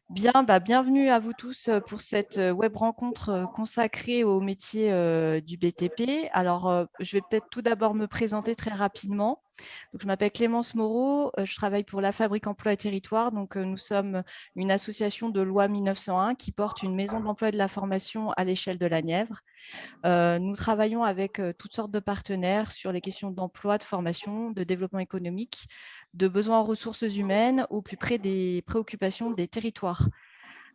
Bien, bienvenue à vous tous pour cette web rencontre consacrée au métier du BTP. Alors, je vais peut-être tout d'abord me présenter très rapidement. Donc, je m'appelle Clémence Moreau, je travaille pour la Fabrique Emploi et Territoire. Donc, nous sommes une association de loi 1901 qui porte une maison de l'emploi et de la formation à l'échelle de la Nièvre. Nous travaillons avec toutes sortes de partenaires sur les questions d'emploi, de formation, de développement économique, de besoins en ressources humaines au plus près des préoccupations des territoires.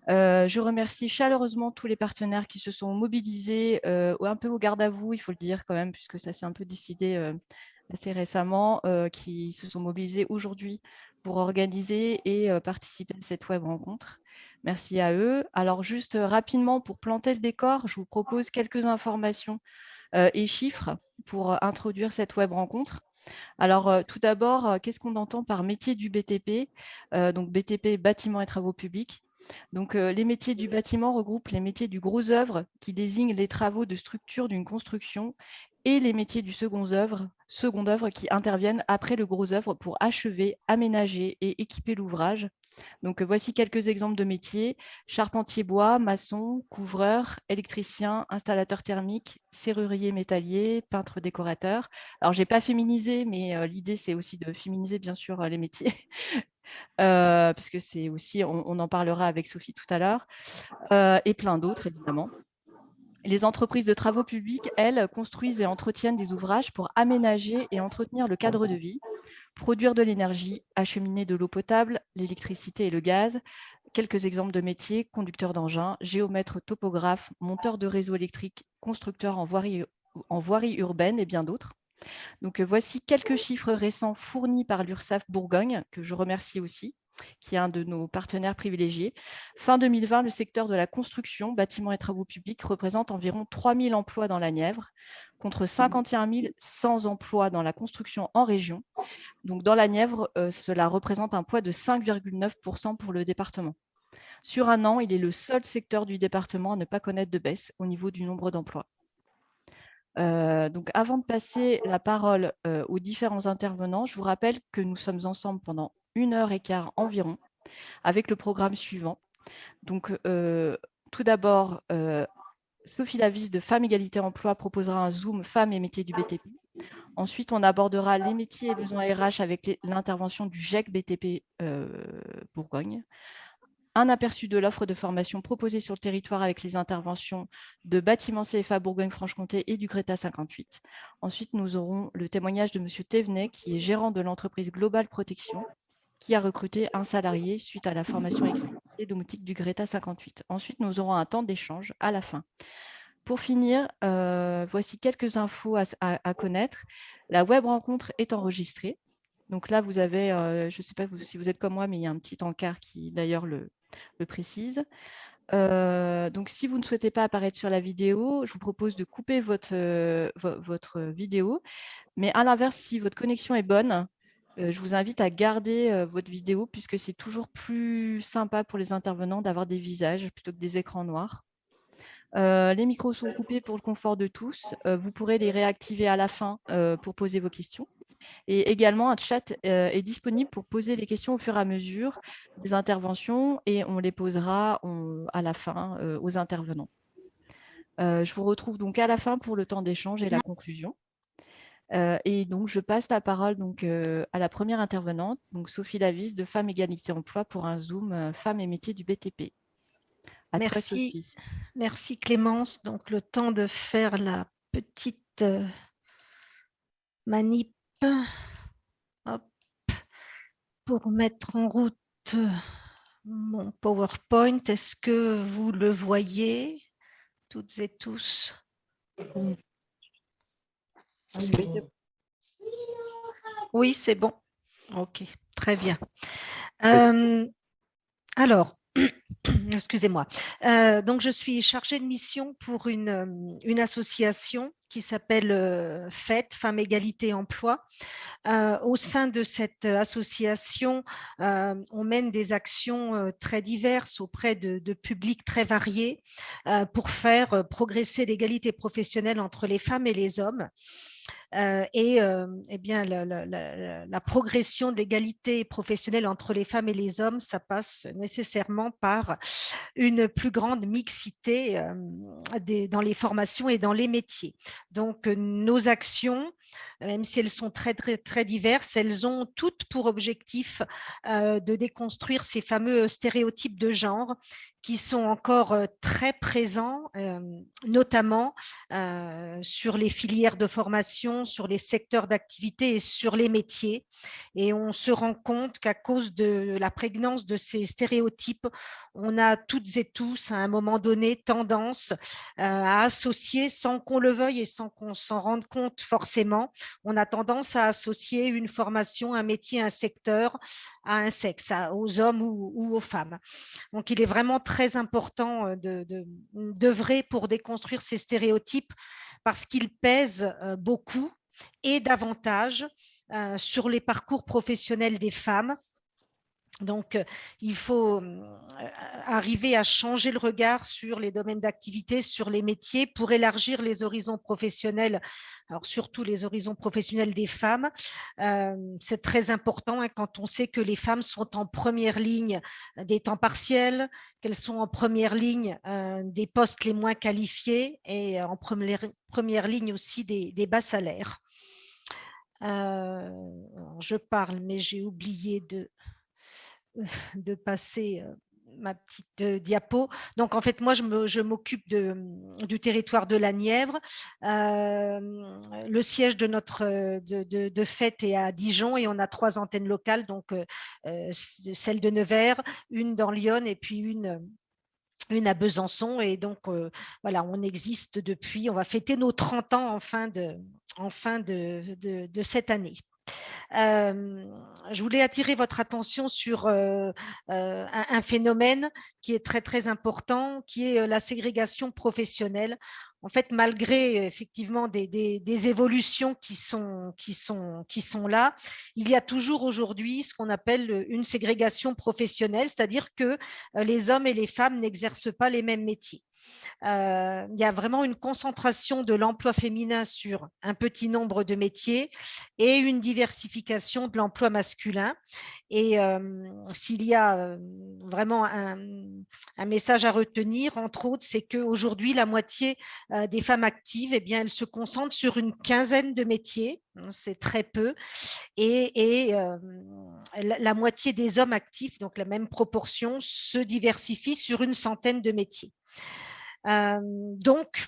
Je remercie chaleureusement tous les partenaires qui se sont mobilisés un peu au garde à vous, il faut le dire quand même, puisque ça s'est un peu décidé assez récemment, qui se sont mobilisés aujourd'hui pour organiser et participer à cette web rencontre. Merci à eux. Alors juste rapidement, pour planter le décor, je vous propose quelques informations et chiffres pour introduire cette web rencontre. Alors, tout d'abord, qu'est-ce qu'on entend par métier du BTP? Donc, BTP, bâtiments et travaux publics. Donc, les métiers du bâtiment regroupent les métiers du gros œuvre qui désignent les travaux de structure d'une construction et les métiers du second œuvre qui interviennent après le gros œuvre pour achever, aménager et équiper l'ouvrage. Donc, voici quelques exemples de métiers: charpentier bois, maçon, couvreur, électricien, installateur thermique, serrurier métallier, peintre décorateur. Alors, je n'ai pas féminisé, mais l'idée, c'est aussi de féminiser, bien sûr, les métiers, parce que c'est aussi, on en parlera avec Sophie tout à l'heure, et plein d'autres, évidemment. Les entreprises de travaux publics, elles, construisent et entretiennent des ouvrages pour aménager et entretenir le cadre de vie, produire de l'énergie, acheminer de l'eau potable, l'électricité et le gaz. Quelques exemples de métiers: conducteur d'engin, géomètre topographe, monteur de réseau électrique, constructeur en voirie urbaine et bien d'autres. Donc, voici quelques chiffres récents fournis par l'URSSAF Bourgogne, que je remercie aussi, qui est un de nos partenaires privilégiés. Fin 2020, le secteur de la construction, bâtiments et travaux publics représente environ 3 000 emplois dans la Nièvre, contre 51 100 emplois dans la construction en région. Donc, dans la Nièvre, cela représente un poids de 5,9% pour le département. Sur un an, il est le seul secteur du département à ne pas connaître de baisse au niveau du nombre d'emplois. Donc, avant de passer la parole aux différents intervenants, je vous rappelle que nous sommes ensemble pendant 1h15 environ, avec le programme suivant. Donc, tout d'abord, Sophie Lavis de Femmes Égalité Emploi proposera un Zoom Femmes et métiers du BTP. Ensuite, on abordera les métiers et besoins RH avec l'intervention du GEC BTP Bourgogne. Un aperçu de l'offre de formation proposée sur le territoire avec les interventions de Bâtiment CFA Bourgogne-Franche-Comté et du Greta 58. Ensuite, nous aurons le témoignage de M. Thévenet, qui est gérant de l'entreprise Global Protection, qui a recruté un salarié suite à la formation électricité domotique du Greta 58. Ensuite, nous aurons un temps d'échange à la fin. Pour finir, voici quelques infos à connaître. La web rencontre est enregistrée. Donc là, vous avez, je ne sais pas si vous êtes comme moi, mais il y a un petit encart qui d'ailleurs le précise. Donc, si vous ne souhaitez pas apparaître sur la vidéo, je vous propose de couper votre vidéo. Mais à l'inverse, si votre connexion est bonne, je vous invite à garder votre vidéo, puisque c'est toujours plus sympa pour les intervenants d'avoir des visages plutôt que des écrans noirs. Les micros sont coupés pour le confort de tous. Vous pourrez les réactiver à la fin pour poser vos questions. Et également, un chat est disponible pour poser les questions au fur et à mesure des interventions, et on les posera à la fin aux intervenants. Je vous retrouve donc à la fin pour le temps d'échange et la conclusion. Et donc, je passe la parole à la première intervenante, donc Sophie Lavis de Femmes Égalité Emploi, pour un Zoom Femmes et métiers du BTP. À toi, Merci, Sophie. merci Clémence. Donc, le temps de faire la petite manip, hop, pour mettre en route mon PowerPoint. Est-ce que vous le voyez, toutes et tous? Oui, c'est bon. Ok, très bien. Alors, excusez-moi. Donc, je suis chargée de mission pour une association qui s'appelle FET, Femmes Égalité Emploi. Au sein de cette association, on mène des actions très diverses auprès de publics très variés pour faire progresser l'égalité professionnelle entre les femmes et les hommes. Eh bien, la progression de l'égalité professionnelle entre les femmes et les hommes, ça passe nécessairement par une plus grande mixité dans les formations et dans les métiers. Donc, nos actions, même si elles sont très, très, très diverses, elles ont toutes pour objectif de déconstruire ces fameux stéréotypes de genre qui sont encore très présents, notamment sur les filières de formation, sur les secteurs d'activité et sur les métiers. Et on se rend compte qu'à cause de la prégnance de ces stéréotypes, on a toutes et tous, à un moment donné, tendance à associer, sans qu'on le veuille et sans qu'on s'en rende compte forcément, on a tendance à associer une formation, un métier, un secteur à un sexe, aux hommes ou aux femmes. Donc, il est vraiment très important d'œuvrer pour déconstruire ces stéréotypes parce qu'ils pèsent beaucoup et davantage sur les parcours professionnels des femmes. Donc, il faut arriver à changer le regard sur les domaines d'activité, sur les métiers pour élargir les horizons professionnels, alors surtout les horizons professionnels des femmes. C'est très important hein, quand on sait que les femmes sont en première ligne des temps partiels, qu'elles sont en première ligne des postes les moins qualifiés et en première ligne aussi des bas salaires. Je parle, mais j'ai oublié de passer ma petite diapo. Donc, en fait, moi, je m'occupe du territoire de la Nièvre. Le siège de notre de fête est à Dijon et on a 3 antennes locales, donc celle de Nevers, une dans Lyon et puis une à Besançon. Et donc, voilà, on existe depuis, on va fêter nos 30 ans en fin de cette année. Je voulais attirer votre attention sur un phénomène qui est très, très important, qui est la ségrégation professionnelle. En fait, malgré effectivement des évolutions qui sont là, il y a toujours aujourd'hui ce qu'on appelle une ségrégation professionnelle, c'est-à-dire que les hommes et les femmes n'exercent pas les mêmes métiers. Il y a vraiment une concentration de l'emploi féminin sur un petit nombre de métiers et une diversification de l'emploi masculin. Et s'il y a vraiment un message à retenir, entre autres, c'est qu'aujourd'hui, la moitié des femmes actives, eh bien, elles se concentrent sur une quinzaine de métiers. C'est très peu. Et la moitié des hommes actifs, donc la même proportion, se diversifie sur une centaine de métiers. Donc,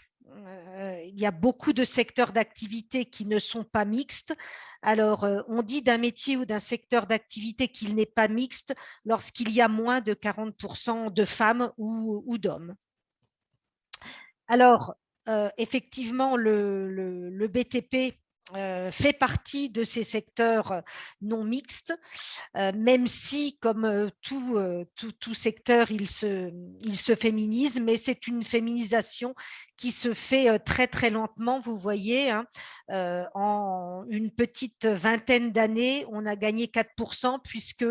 il y a beaucoup de secteurs d'activité qui ne sont pas mixtes. Alors, on dit d'un métier ou d'un secteur d'activité qu'il n'est pas mixte lorsqu'il y a moins de 40% de femmes ou d'hommes. Alors, effectivement, le BTP fait partie de ces secteurs non mixtes, même si, comme tout secteur, il se féminise, mais c'est une féminisation qui se fait très, très lentement. Vous voyez, hein, en une petite vingtaine d'années, on a gagné 4%, puisque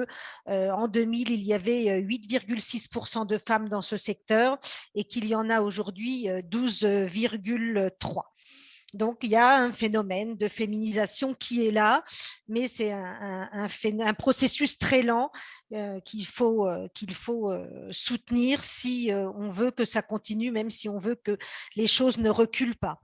en 2000, il y avait 8,6% de femmes dans ce secteur et qu'il y en a aujourd'hui 12,3%. Donc, il y a un phénomène de féminisation qui est là, mais c'est un processus très lent qu'il faut soutenir si on veut que ça continue, même si on veut que les choses ne reculent pas.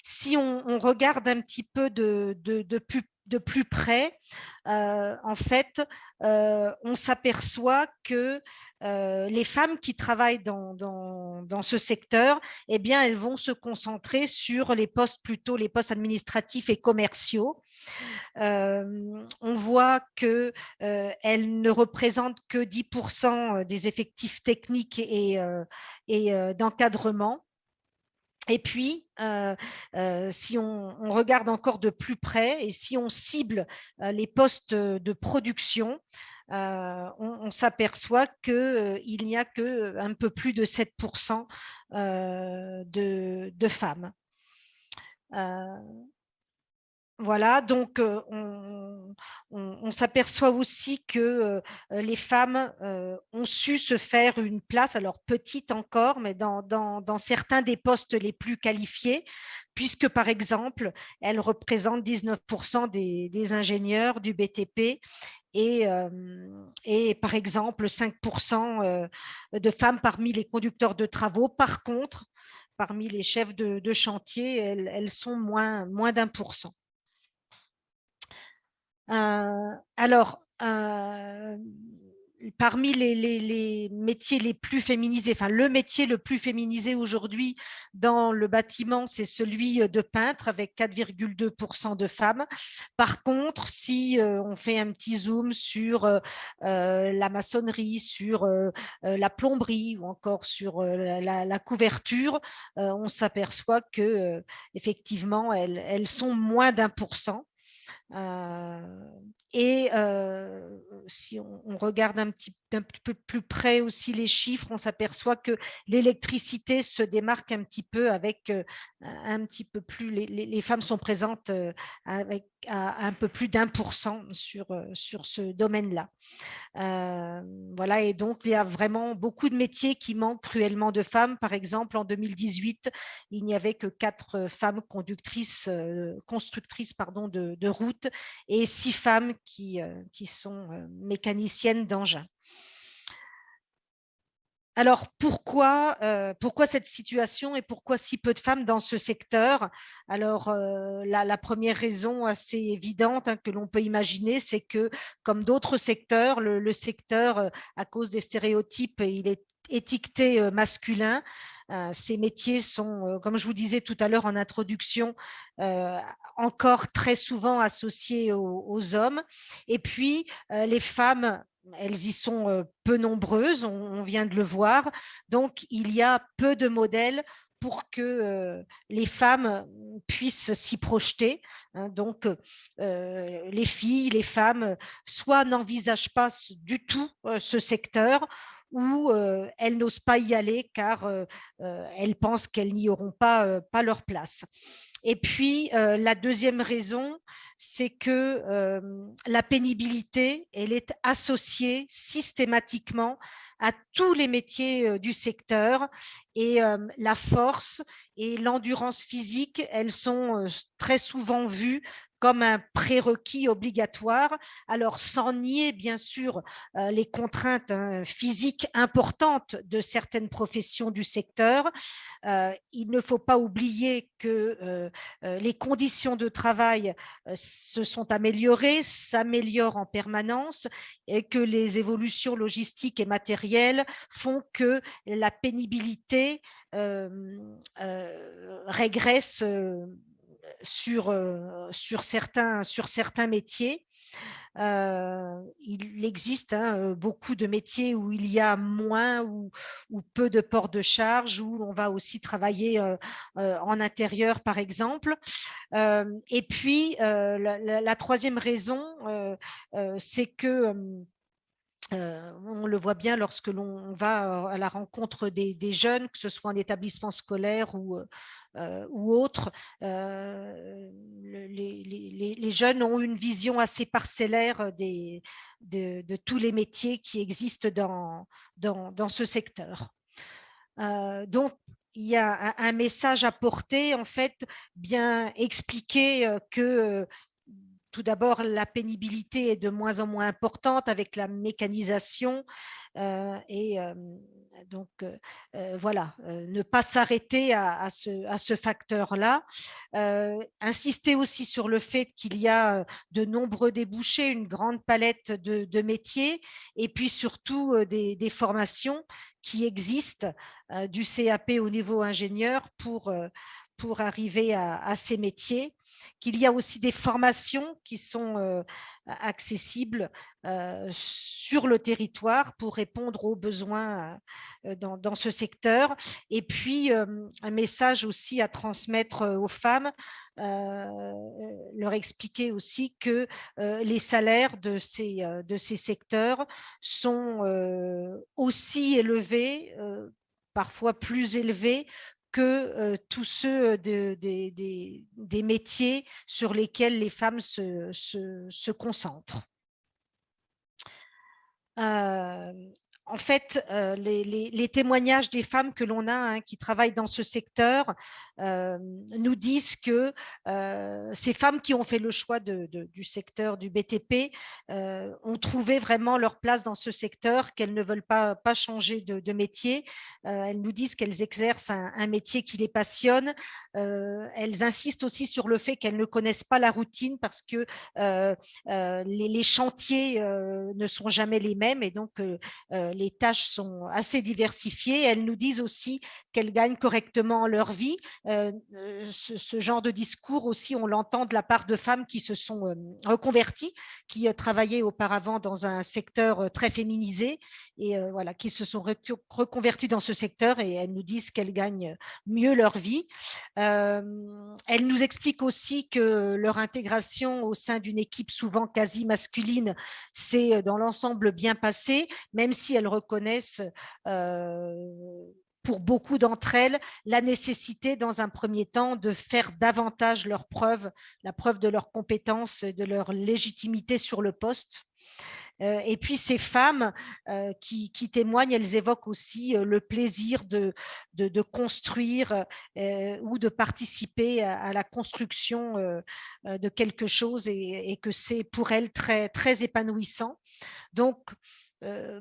Si on regarde un petit peu de plus près, en fait, on s'aperçoit que les femmes qui travaillent dans ce secteur, eh bien, elles vont se concentrer sur les postes, plutôt les postes administratifs et commerciaux. On voit qu'elles ne représentent que 10% des effectifs techniques et d'encadrement. Et puis, si on regarde encore de plus près et si on cible les postes de production, on s'aperçoit qu'il n'y a qu'un peu plus de 7% de femmes. Voilà, donc on s'aperçoit aussi que les femmes ont su se faire une place, alors petite encore, mais dans certains des postes les plus qualifiés, puisque par exemple, elles représentent 19% des ingénieurs du BTP et par exemple 5% de femmes parmi les conducteurs de travaux. Par contre, parmi les chefs de chantier, elles sont moins d'1%. Alors, parmi les métiers les plus féminisés, enfin le métier le plus féminisé aujourd'hui dans le bâtiment, c'est celui de peintre avec 4,2% de femmes. Par contre, si on fait un petit zoom sur la maçonnerie, sur la plomberie ou encore sur la couverture, on s'aperçoit que effectivement, elles sont moins d'1%. Et si on regarde d'un peu plus près aussi les chiffres, on s'aperçoit que l'électricité se démarque un petit peu avec un petit peu plus, les femmes sont présentes avec un peu plus d'1% sur ce domaine-là. Voilà, et donc il y a vraiment beaucoup de métiers qui manquent cruellement de femmes. Par exemple, en 2018, il n'y avait que 4 femmes constructrices pardon, de routes et 6 femmes qui sont mécaniciennes d'engins. Alors pourquoi cette situation et pourquoi si peu de femmes dans ce secteur? Alors la première raison assez évidente que l'on peut imaginer, c'est que comme d'autres secteurs, le secteur, à cause des stéréotypes, il est étiqueté masculin. Ces métiers sont, comme je vous disais tout à l'heure en introduction, encore très souvent associés aux hommes. Et puis, les femmes, elles y sont peu nombreuses, on vient de le voir. Donc, il y a peu de modèles pour que les femmes puissent s'y projeter. Donc, les filles, les femmes, soit n'envisagent pas du tout ce secteur, ou elles n'osent pas y aller car elles pensent qu'elles n'y auront pas leur place. Et puis, la deuxième raison, c'est que la pénibilité, elle est associée systématiquement à tous les métiers du secteur et la force et l'endurance physique, elles sont très souvent vues comme un prérequis obligatoire. Alors, sans nier, bien sûr, les contraintes physiques importantes de certaines professions du secteur, il ne faut pas oublier que les conditions de travail se sont améliorées, s'améliorent en permanence et que les évolutions logistiques et matérielles font que la pénibilité régresse sur certains métiers. Il existe beaucoup de métiers où il y a moins ou peu de port de charge, où on va aussi travailler en intérieur, par exemple. Et puis, la troisième raison, c'est que on le voit bien lorsque l'on va à la rencontre des jeunes, que ce soit en établissement scolaire ou autre. Les jeunes ont une vision assez parcellaire de tous les métiers qui existent dans ce secteur. Donc, il y a un message à porter, en fait, bien expliquer que tout d'abord, la pénibilité est de moins en moins importante avec la mécanisation et donc voilà, ne pas s'arrêter à ce facteur-là. Insister aussi sur le fait qu'il y a de nombreux débouchés, une grande palette de métiers et puis surtout des formations qui existent du CAP au niveau ingénieur pour arriver à ces métiers, qu'il y a aussi des formations qui sont accessibles sur le territoire pour répondre aux besoins dans ce secteur. Et puis, un message aussi à transmettre aux femmes, leur expliquer aussi que les salaires de ces secteurs sont aussi élevés, parfois plus élevés que tous ceux des métiers sur lesquels les femmes se concentrent. En fait, les témoignages des femmes que l'on a qui travaillent dans ce secteur nous disent que ces femmes qui ont fait le choix du secteur du BTP ont trouvé vraiment leur place dans ce secteur, qu'elles ne veulent pas changer de métier. Elles nous disent qu'elles exercent un métier qui les passionne. Elles insistent aussi sur le fait qu'elles ne connaissent pas la routine parce que les chantiers ne sont jamais les mêmes et donc les tâches sont assez diversifiées. Elles nous disent aussi qu'elles gagnent correctement leur vie. Ce genre de discours aussi, on l'entend de la part de femmes qui se sont reconverties, qui travaillaient auparavant dans un secteur très féminisé et voilà, qui se sont reconverties dans ce secteur et elles nous disent qu'elles gagnent mieux leur vie. Elles nous expliquent aussi que leur intégration au sein d'une équipe souvent quasi masculine s'est dans l'ensemble bien passée, même si elles reconnaissent pour beaucoup d'entre elles la nécessité dans un premier temps de faire davantage la preuve de leurs compétences et de leur légitimité sur le poste. Et puis ces femmes qui témoignent, elles évoquent aussi le plaisir de construire ou de participer à la construction de quelque chose et que c'est pour elles très, très épanouissant. Donc,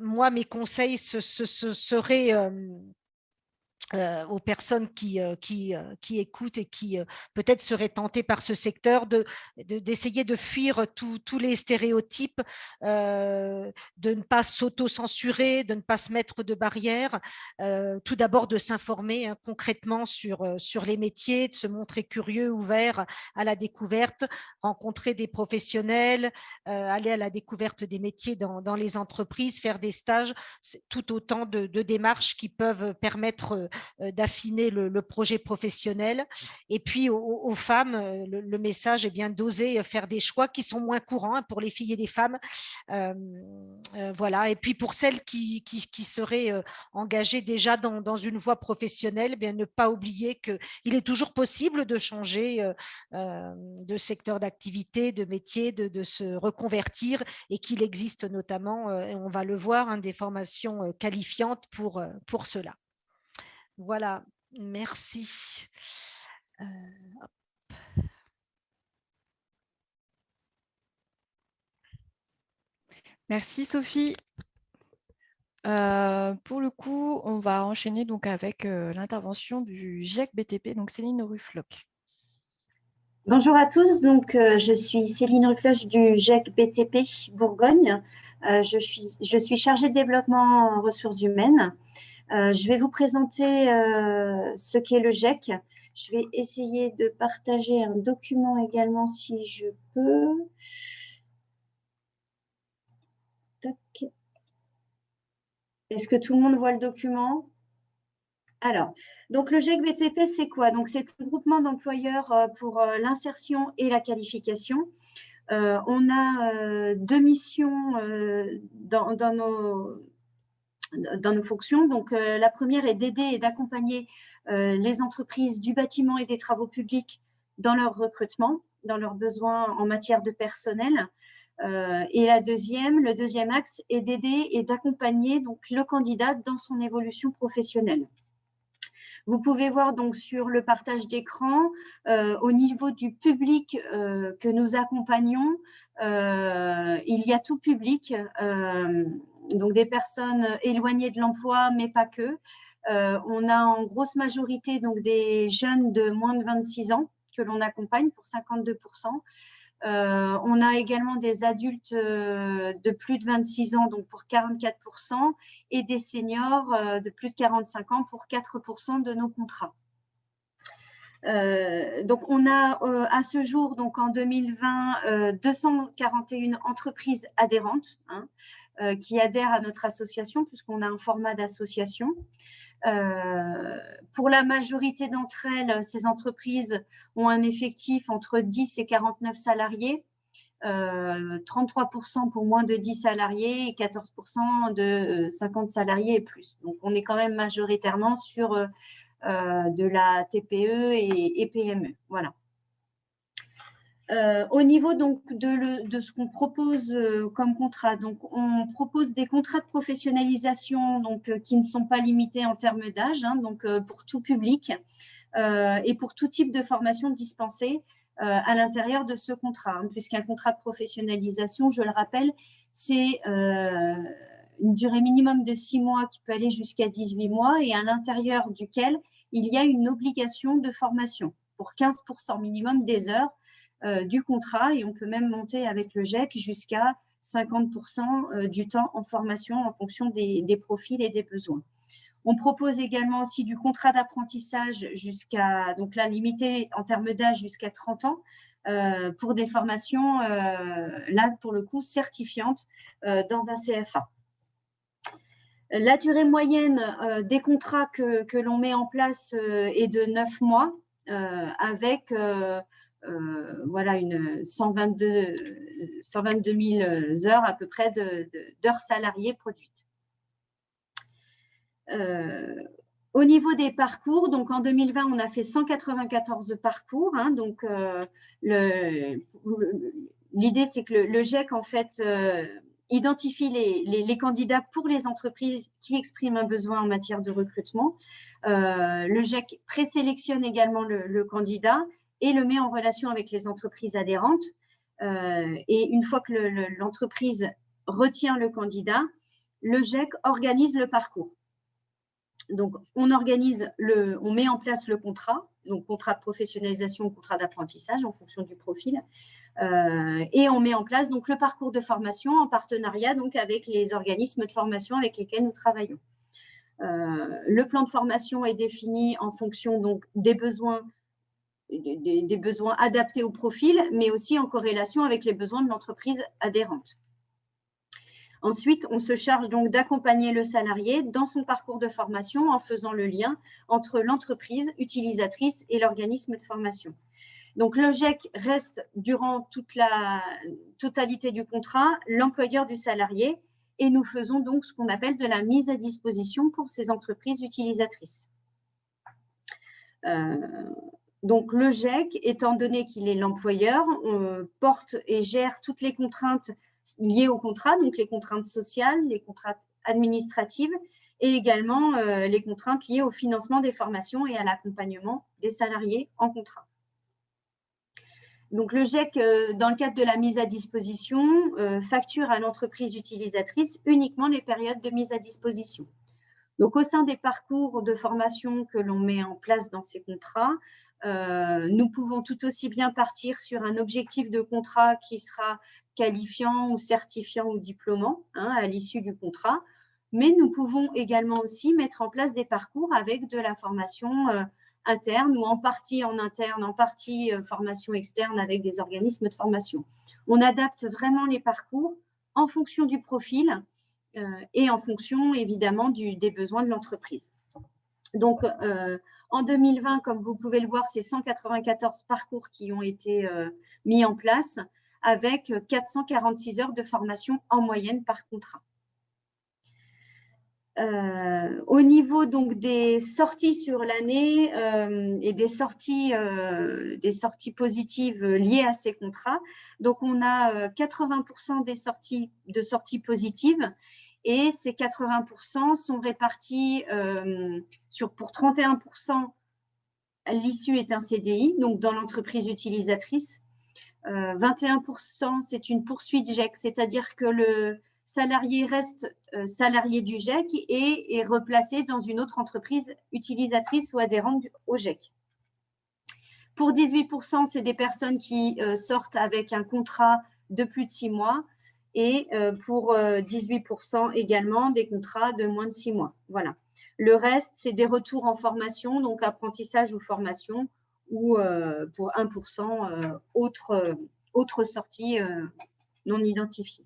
moi, mes conseils seraient aux personnes qui écoutent et qui peut-être seraient tentées par ce secteur d'essayer de fuir tous les stéréotypes, de ne pas s'auto-censurer, de ne pas se mettre de barrières, tout d'abord de s'informer concrètement sur les métiers, de se montrer curieux, ouvert à la découverte, rencontrer des professionnels, aller à la découverte des métiers dans les entreprises, faire des stages, c'est tout autant de démarches qui peuvent permettre d'affiner le projet professionnel. Et puis aux femmes, le message est bien d'oser faire des choix qui sont moins courants pour les filles et les femmes. Voilà. Et puis pour celles qui seraient engagées déjà dans une voie professionnelle, eh bien, ne pas oublier qu'il est toujours possible de changer de secteur d'activité, de métier, de se reconvertir et qu'il existe notamment, on va le voir, des formations qualifiantes pour cela. Voilà, merci. Merci Sophie. Pour le coup, on va enchaîner donc avec l'intervention du GIEC BTP, donc Céline Ruffloch. Bonjour à tous, donc je suis Céline Ruffloch du GIEC BTP Bourgogne. Je suis chargée de développement en ressources humaines. Je vais vous présenter ce qu'est le GIEC. Je vais essayer de partager un document également si je peux. Tac. Est-ce que tout le monde voit le document ? Alors, donc le GIEC BTP, c'est quoi? Donc, c'est un groupement d'employeurs pour l'insertion et la qualification. On a deux missions dans nos fonctions. Donc, la première est d'aider et d'accompagner les entreprises du bâtiment et des travaux publics dans leur recrutement, dans leurs besoins en matière de personnel. Et le deuxième axe est d'aider et d'accompagner donc le candidat dans son évolution professionnelle. Vous pouvez voir donc sur le partage d'écran, au niveau du public que nous accompagnons, il y a tout public, donc des personnes éloignées de l'emploi, mais pas que. On a en grosse majorité donc des jeunes de moins de 26 ans que l'on accompagne pour 52%. On a également des adultes de plus de 26 ans, donc pour 44%, et des seniors de plus de 45 ans pour 4% de nos contrats. Donc, on a à ce jour, donc en 2020, 241 entreprises adhérentes qui adhèrent à notre association, puisqu'on a un format d'association. Pour la majorité d'entre elles, ces entreprises ont un effectif entre 10 et 49 salariés, 33% pour moins de 10 salariés et 14% de 50 salariés et plus. Donc, on est quand même majoritairement sur de la TPE et PME. Voilà. Au niveau donc de ce qu'on propose comme contrat, donc on propose des contrats de professionnalisation donc qui ne sont pas limités en termes d'âge, hein, donc pour tout public et pour tout type de formation dispensée à l'intérieur de ce contrat, hein, puisqu'un contrat de professionnalisation, je le rappelle, c'est une durée minimum de 6 mois qui peut aller jusqu'à 18 mois et à l'intérieur duquel il y a une obligation de formation pour 15% minimum des heures du contrat, et on peut même monter avec le GEC jusqu'à 50% du temps en formation en fonction des profils et des besoins. On propose également aussi du contrat d'apprentissage jusqu'à, donc là, limité en termes d'âge jusqu'à 30 ans, pour des formations, là, pour le coup, certifiantes dans un CFA. La durée moyenne des contrats que l'on met en place est de 9 mois, avec voilà, 122 000 heures à peu près d'heures salariées produites. Au niveau des parcours, donc en 2020, on a fait 194 parcours. Hein, donc, l'idée, c'est que le GEC, en fait, identifie les candidats pour les entreprises qui expriment un besoin en matière de recrutement. Le GEC présélectionne également le candidat et le met en relation avec les entreprises adhérentes. Et une fois que l'entreprise retient le candidat, le GEC organise le parcours. Donc, on met en place le contrat, donc contrat de professionnalisation, contrat d'apprentissage en fonction du profil, et on met en place donc le parcours de formation en partenariat donc avec les organismes de formation avec lesquels nous travaillons. Le plan de formation est défini en fonction donc des besoins adaptés au profil, mais aussi en corrélation avec les besoins de l'entreprise adhérente. Ensuite, on se charge donc d'accompagner le salarié dans son parcours de formation en faisant le lien entre l'entreprise utilisatrice et l'organisme de formation. Donc, le GEC reste durant toute la totalité du contrat l'employeur du salarié et nous faisons donc ce qu'on appelle de la mise à disposition pour ces entreprises utilisatrices. Donc, le GEC, étant donné qu'il est l'employeur, porte et gère toutes les contraintes liées au contrat, donc les contraintes sociales, les contraintes administratives et également les contraintes liées au financement des formations et à l'accompagnement des salariés en contrat. Donc, le GEC, dans le cadre de la mise à disposition, facture à l'entreprise utilisatrice uniquement les périodes de mise à disposition. Donc, au sein des parcours de formation que l'on met en place dans ces contrats, nous pouvons tout aussi bien partir sur un objectif de contrat qui sera qualifiant ou certifiant ou diplômant hein, à l'issue du contrat, mais nous pouvons également aussi mettre en place des parcours avec de la formation interne ou en partie en interne, en partie formation externe avec des organismes de formation. On adapte vraiment les parcours en fonction du profil et en fonction évidemment des besoins de l'entreprise. Donc, en 2020, comme vous pouvez le voir, c'est 194 parcours qui ont été mis en place avec 446 heures de formation en moyenne par contrat. Au niveau donc des sorties sur l'année et des sorties positives liées à ces contrats, donc on a 80% de sorties positives et ces 80% sont répartis pour 31%, l'issue est un CDI, donc dans l'entreprise utilisatrice. 21%, c'est une poursuite GEC, c'est-à-dire que le salarié reste salarié du GEC et est replacé dans une autre entreprise utilisatrice ou adhérente au GEC. Pour 18%, c'est des personnes qui sortent avec un contrat de plus de 6 mois et pour 18% également des contrats de moins de 6 mois. Voilà. Le reste, c'est des retours en formation, donc apprentissage ou formation, ou pour 1%, autre sortie non identifiée.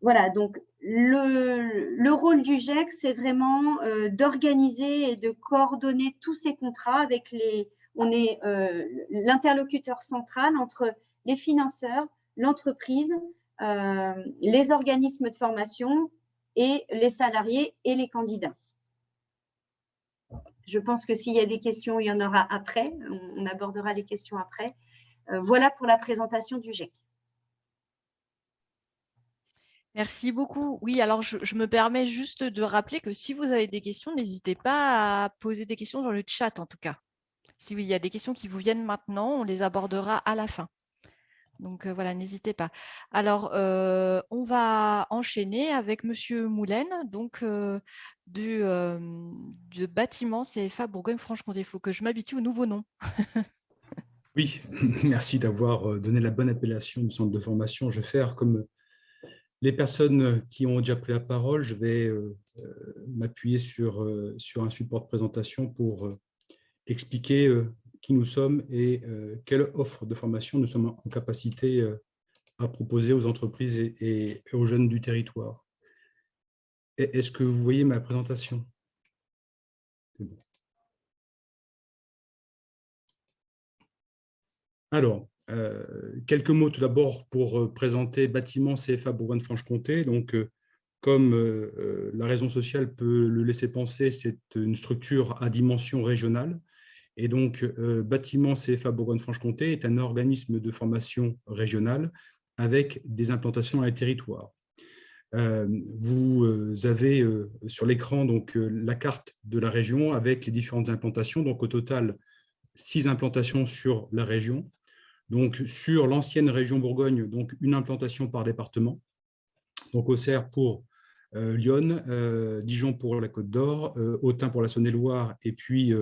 Voilà, donc le rôle du GEC, c'est vraiment d'organiser et de coordonner tous ces contrats avec on est l'interlocuteur central entre les financeurs, l'entreprise, les organismes de formation et les salariés et les candidats. Je pense que s'il y a des questions, il y en aura après. On abordera les questions après. Voilà pour la présentation du GIEC. Merci beaucoup. Oui, alors je me permets juste de rappeler que si vous avez des questions, n'hésitez pas à poser des questions dans le chat en tout cas. Si il y a des questions qui vous viennent maintenant, on les abordera à la fin. Donc voilà, n'hésitez pas. Alors, on va enchaîner avec Monsieur Moulin, donc du bâtiment CFA Bourgogne-Franche-Comté. Il faut que je m'habitue au nouveau nom. Oui, merci d'avoir donné la bonne appellation du centre de formation. Je vais faire comme les personnes qui ont déjà pris la parole. Je vais m'appuyer sur un support de présentation pour expliquer qui nous sommes et quelle offre de formation nous sommes en capacité à proposer aux entreprises et aux jeunes du territoire. Est-ce que vous voyez ma présentation? C'est bon. Alors, quelques mots tout d'abord pour présenter Bâtiment CFA Bourgogne-Franche-Comté. Donc, comme la raison sociale peut le laisser penser, c'est une structure à dimension régionale. Et donc, Bâtiment CFA Bourgogne-Franche-Comté est un organisme de formation régionale avec des implantations dans les territoires. Vous avez sur l'écran la carte de la région avec les différentes implantations. Donc, au total, 6 implantations sur la région. Donc, sur l'ancienne région Bourgogne, donc une implantation par département. Donc, Auxerre pour Lyon, Dijon pour la Côte d'Or, Autun pour la Saône-et-Loire et puis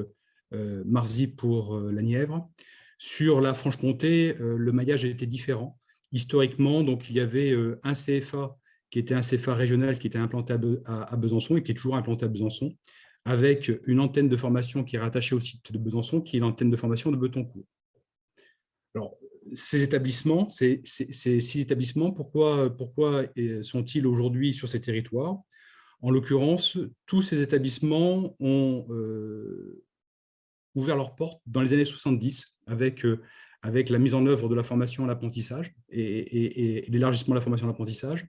Marzy pour la Nièvre. Sur la Franche-Comté, le maillage était différent. Historiquement, donc, il y avait un CFA qui était un CFA régional qui était implanté à Besançon et qui est toujours implanté à Besançon, avec une antenne de formation qui est rattachée au site de Besançon, qui est l'antenne de formation de Betoncourt. Alors, ces établissements, ces 6 établissements, pourquoi sont-ils aujourd'hui sur ces territoires? En l'occurrence, tous ces établissements ont ouvert leurs portes dans les années 70 avec la mise en œuvre de la formation à l'apprentissage et l'élargissement de la formation à l'apprentissage.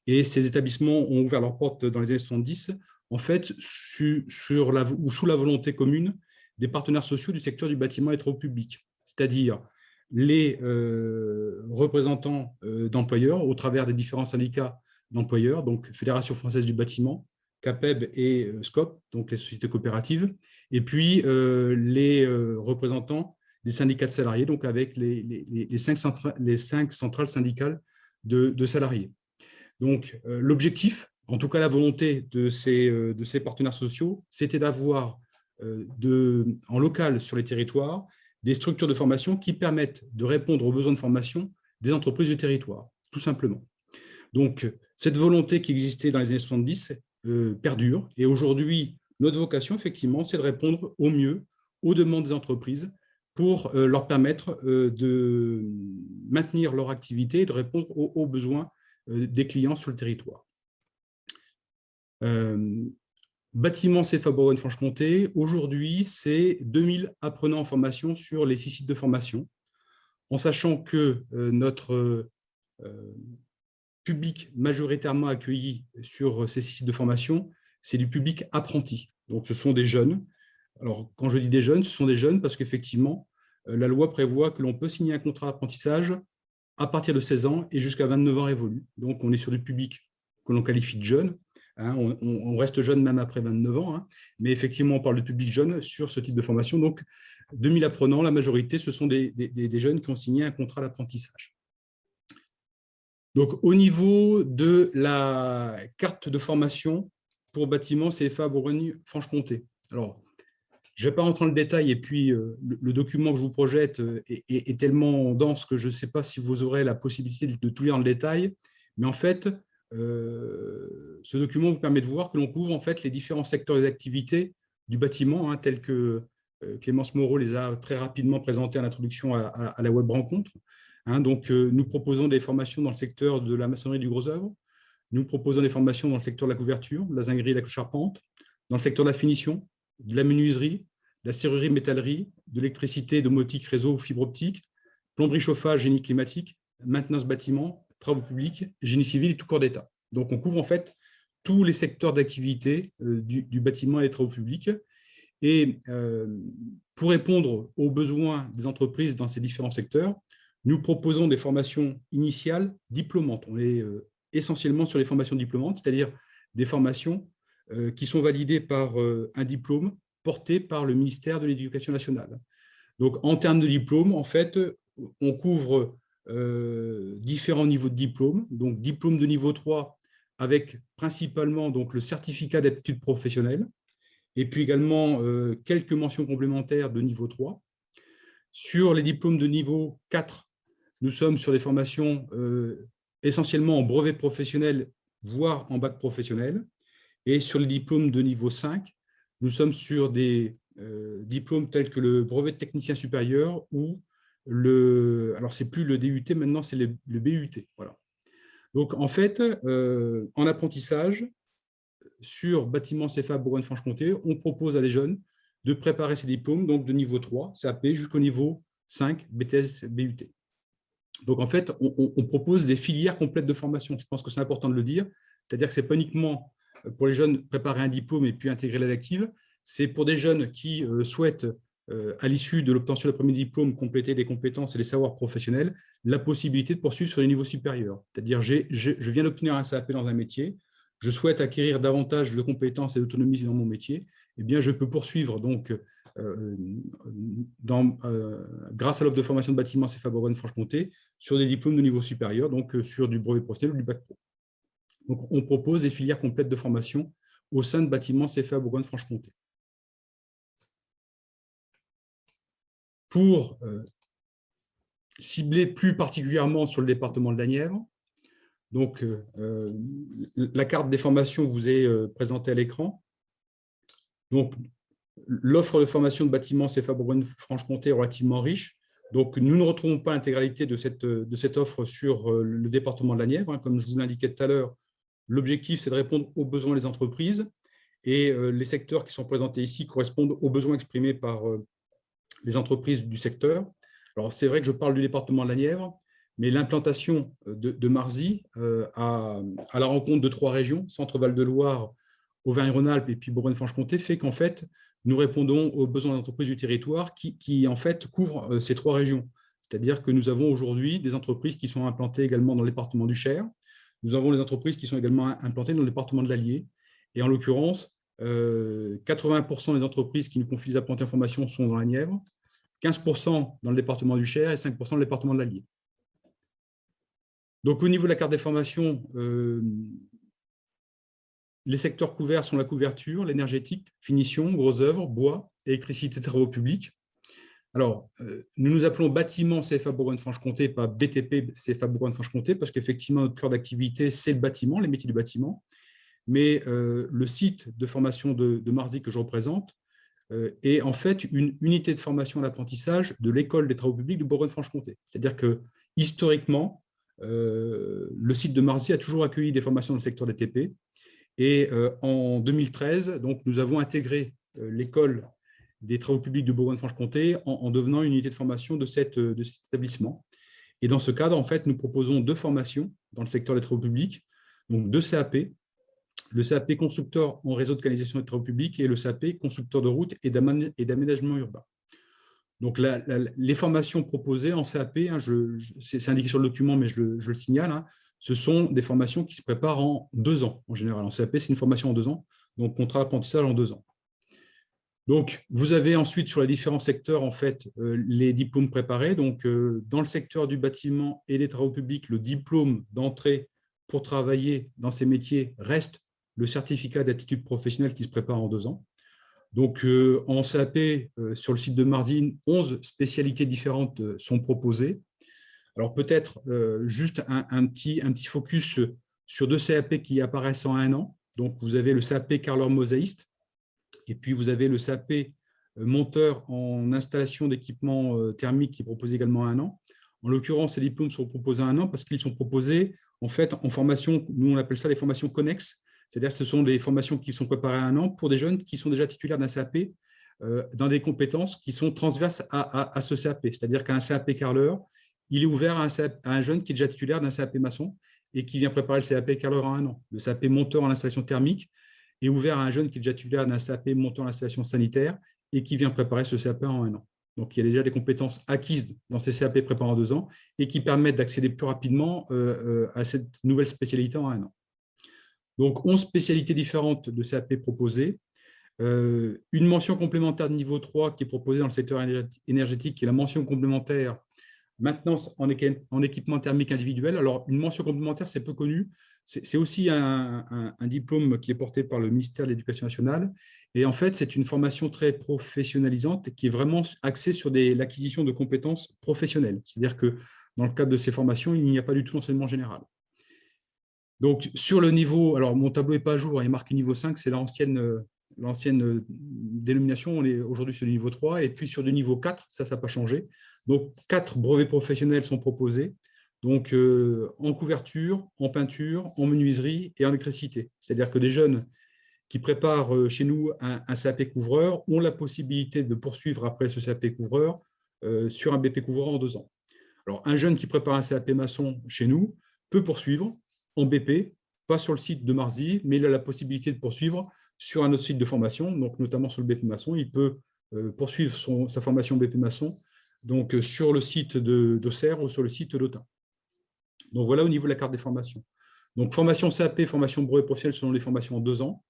Et ces établissements ont ouvert leurs portes dans les années 70, en fait, sous la volonté commune des partenaires sociaux du secteur du bâtiment et travaux publics, c'est-à-dire les représentants d'employeurs au travers des différents syndicats d'employeurs, donc Fédération française du bâtiment, CAPEB et SCOP, donc les sociétés coopératives, et puis les représentants des syndicats de salariés, donc avec les 5 centrales syndicales de salariés. Donc, l'objectif, en tout cas la volonté de ces partenaires sociaux, c'était d'avoir en local sur les territoires des structures de formation qui permettent de répondre aux besoins de formation des entreprises du territoire, tout simplement. Donc, cette volonté qui existait dans les années 70 perdure. Et aujourd'hui, notre vocation, effectivement, c'est de répondre au mieux aux demandes des entreprises pour leur permettre de maintenir leur activité et de répondre aux besoins des clients sur le territoire. Bâtiment CFA Bourgogne-Franche-Comté, aujourd'hui, c'est 2000 apprenants en formation sur les 6 sites de formation, en sachant que notre public majoritairement accueilli sur ces 6 sites de formation, c'est du public apprenti. Donc, ce sont des jeunes. Alors, quand je dis des jeunes, ce sont des jeunes parce qu'effectivement, la loi prévoit que l'on peut signer un contrat d'apprentissage à partir de 16 ans et jusqu'à 29 ans révolus. Donc, on est sur du public que l'on qualifie de jeune. Hein, on reste jeune même après 29 ans, hein, mais effectivement, on parle de public jeune sur ce type de formation. Donc, 2000 apprenants, la majorité, ce sont des jeunes qui ont signé un contrat d'apprentissage. Donc, au niveau de la carte de formation pour bâtiment CFA Bourgogne-Franche-Comté. Alors, je ne vais pas rentrer dans le détail, et puis le document que je vous projette est tellement dense que je ne sais pas si vous aurez la possibilité de tout lire dans le détail, mais en fait, ce document vous permet de voir que l'on couvre en fait les différents secteurs des activités du bâtiment, hein, tels que Clémence Moreau les a très rapidement présentés à l'introduction à la web rencontre. Hein, donc, nous proposons des formations dans le secteur de la maçonnerie et du gros œuvre. Nous proposons des formations dans le secteur de la couverture, de la zinguerie et de la charpente, dans le secteur de la finition, de la menuiserie, de la serrurerie, métallerie, de l'électricité, domotique, réseau, fibre optique, plomberie, chauffage, génie climatique, maintenance bâtiment, travaux publics, génie civil et tout corps d'État. Donc, on couvre en fait tous les secteurs d'activité du bâtiment et des travaux publics. Et pour répondre aux besoins des entreprises dans ces différents secteurs, nous proposons des formations initiales diplômantes. On est essentiellement sur les formations diplômantes, c'est-à-dire des formations qui sont validées par un diplôme porté par le ministère de l'Éducation nationale. Donc, en termes de diplôme, en fait, on couvre différents niveaux de diplôme. Donc, diplôme de niveau 3 avec principalement donc, le certificat d'aptitude professionnelle et puis également quelques mentions complémentaires de niveau 3. Sur les diplômes de niveau 4, nous sommes sur des formations essentiellement en brevet professionnel, voire en bac professionnel. Et sur les diplômes de niveau 5, nous sommes sur des diplômes tels que le brevet de technicien supérieur ou alors c'est plus le DUT, maintenant c'est le BUT. Voilà. Donc en fait, en apprentissage, sur bâtiment CFA Bourgogne-Franche-Comté, on propose à des jeunes de préparer ces diplômes, donc de niveau 3, CAP, jusqu'au niveau 5, BTS, BUT. Donc en fait, on propose des filières complètes de formation. Je pense que c'est important de le dire. C'est-à-dire que ce n'est pas uniquement pour les jeunes préparer un diplôme et puis intégrer l'élective, c'est pour des jeunes qui souhaitent, à l'issue de l'obtention de premier diplôme, compléter des compétences et des savoirs professionnels, la possibilité de poursuivre sur les niveaux supérieurs. C'est-à-dire, je viens d'obtenir un CAP dans un métier, je souhaite acquérir davantage de compétences et d'autonomie dans mon métier, eh bien, je peux poursuivre donc, grâce à l'offre de formation de bâtiment CFA Bourgogne-Franche-Comté sur des diplômes de niveau supérieur, donc sur du brevet professionnel ou du bac pro. Donc, on propose des filières complètes de formation au sein de bâtiment CFA Bourgogne-Franche-Comté. Pour cibler plus particulièrement sur le département de la Nièvre, donc la carte des formations vous est présentée à l'écran. Donc, l'offre de formation de bâtiment CFA Bourgogne-Franche-Comté est relativement riche. Donc, nous ne retrouvons pas l'intégralité de cette offre sur le département de la Nièvre. Comme je vous l'indiquais tout à l'heure, l'objectif, c'est de répondre aux besoins des entreprises et les secteurs qui sont présentés ici correspondent aux besoins exprimés par les entreprises du secteur. Alors, c'est vrai que je parle du département de la Nièvre, mais l'implantation de Marzy à la rencontre de 3 régions, Centre-Val de Loire, Auvergne-Rhône-Alpes et puis Bourgogne-Franche-Comté, fait qu'en fait, nous répondons aux besoins d'entreprises du territoire qui en fait, couvrent ces 3 régions. C'est-à-dire que nous avons aujourd'hui des entreprises qui sont implantées également dans le département du Cher. Nous avons des entreprises qui sont également implantées dans le département de l'Allier. Et en l'occurrence, 80% des entreprises qui nous confient des apprentis en formation sont dans la Nièvre, 15% dans le département du Cher et 5% dans le département de l'Allier. Donc, au niveau de la carte des formations, les secteurs couverts sont la couverture, l'énergétique, finition, gros œuvres, bois, électricité, travaux publics. Alors, nous nous appelons bâtiment CFA Bourgogne-Franche-Comté, pas BTP CFA Bourgogne-Franche-Comté, parce qu'effectivement, notre cœur d'activité, c'est le bâtiment, les métiers du bâtiment. Mais le site de formation de Marzy que je représente est en fait une unité de formation à l'apprentissage de l'école des travaux publics de Bourgogne-Franche-Comté. C'est-à-dire que, historiquement, le site de Marzy a toujours accueilli des formations dans le secteur des TP. Et en 2013, donc, nous avons intégré l'école des travaux publics de Bourgogne-Franche-Comté en devenant une unité de formation de cet établissement. Et dans ce cadre, en fait, nous proposons 2 formations dans le secteur des travaux publics, donc 2 CAP, le CAP constructeur en réseau de canalisation et de travaux publics et le CAP constructeur de routes et d'aménagement urbain. Donc, les formations proposées en CAP, hein, c'est indiqué sur le document, mais je le signale, hein, ce sont des formations qui se préparent en 2 ans, en général. En CAP, c'est une formation en 2 ans, donc contrat d'apprentissage en 2 ans. Donc, vous avez ensuite sur les différents secteurs, en fait, les diplômes préparés. Donc, dans le secteur du bâtiment et des travaux publics, le diplôme d'entrée pour travailler dans ces métiers reste le certificat d'aptitude professionnelle qui se prépare en 2 ans. Donc, en CAP, sur le site de Marzy, 11 spécialités différentes sont proposées. Alors, peut-être juste un petit focus sur 2 CAP qui apparaissent en 1 an. Donc, vous avez le CAP carreleur mosaïste et puis vous avez le CAP monteur en installation d'équipements thermiques qui est proposé également en 1 an. En l'occurrence, ces diplômes sont proposés en 1 an parce qu'ils sont proposés en fait en formation, nous on appelle ça les formations connexes, c'est-à-dire que ce sont des formations qui sont préparées à 1 an pour des jeunes qui sont déjà titulaires d'un CAP dans des compétences qui sont transverses à ce CAP. C'est-à-dire qu'un CAP carreleur, il est ouvert à un jeune qui est déjà titulaire d'un CAP maçon et qui vient préparer le CAP carreleur en 1 an. Le CAP monteur en installation thermique est ouvert à un jeune qui est déjà titulaire d'un CAP montant l'installation sanitaire et qui vient préparer ce CAP en 1 an. Donc, il y a déjà des compétences acquises dans ces CAP préparés en 2 ans et qui permettent d'accéder plus rapidement à cette nouvelle spécialité en 1 an. Donc, 11 spécialités différentes de CAP proposées. Une mention complémentaire de niveau 3 qui est proposée dans le secteur énergétique, qui est la mention complémentaire maintenance en équipement thermique individuel. Alors, une mention complémentaire, c'est peu connu. C'est aussi un diplôme qui est porté par le ministère de l'Éducation nationale. Et en fait, c'est une formation très professionnalisante qui est vraiment axée sur l'acquisition de compétences professionnelles. C'est-à-dire que dans le cadre de ces formations, il n'y a pas du tout d'enseignement général. Donc, sur le niveau, alors mon tableau n'est pas à jour, il est marqué niveau 5, c'est l'ancienne dénomination, on est aujourd'hui sur le niveau 3, et puis sur le niveau 4, ça n'a pas changé. Donc, 4 brevets professionnels sont proposés, donc en couverture, en peinture, en menuiserie et en électricité. C'est-à-dire que des jeunes qui préparent chez nous un CAP couvreur ont la possibilité de poursuivre après ce CAP couvreur sur un BP couvreur en 2 ans. Alors, un jeune qui prépare un CAP maçon chez nous peut poursuivre en BP, pas sur le site de Marzy, mais il a la possibilité de poursuivre sur un autre site de formation, donc notamment sur le BP maçon. Il peut poursuivre sa formation BP maçon donc, sur le site d'Auxerre ou sur le site d'Autun. Donc voilà au niveau de la carte des formations. Donc formation CAP, formation brevet professionnel selon les formations en 2 ans.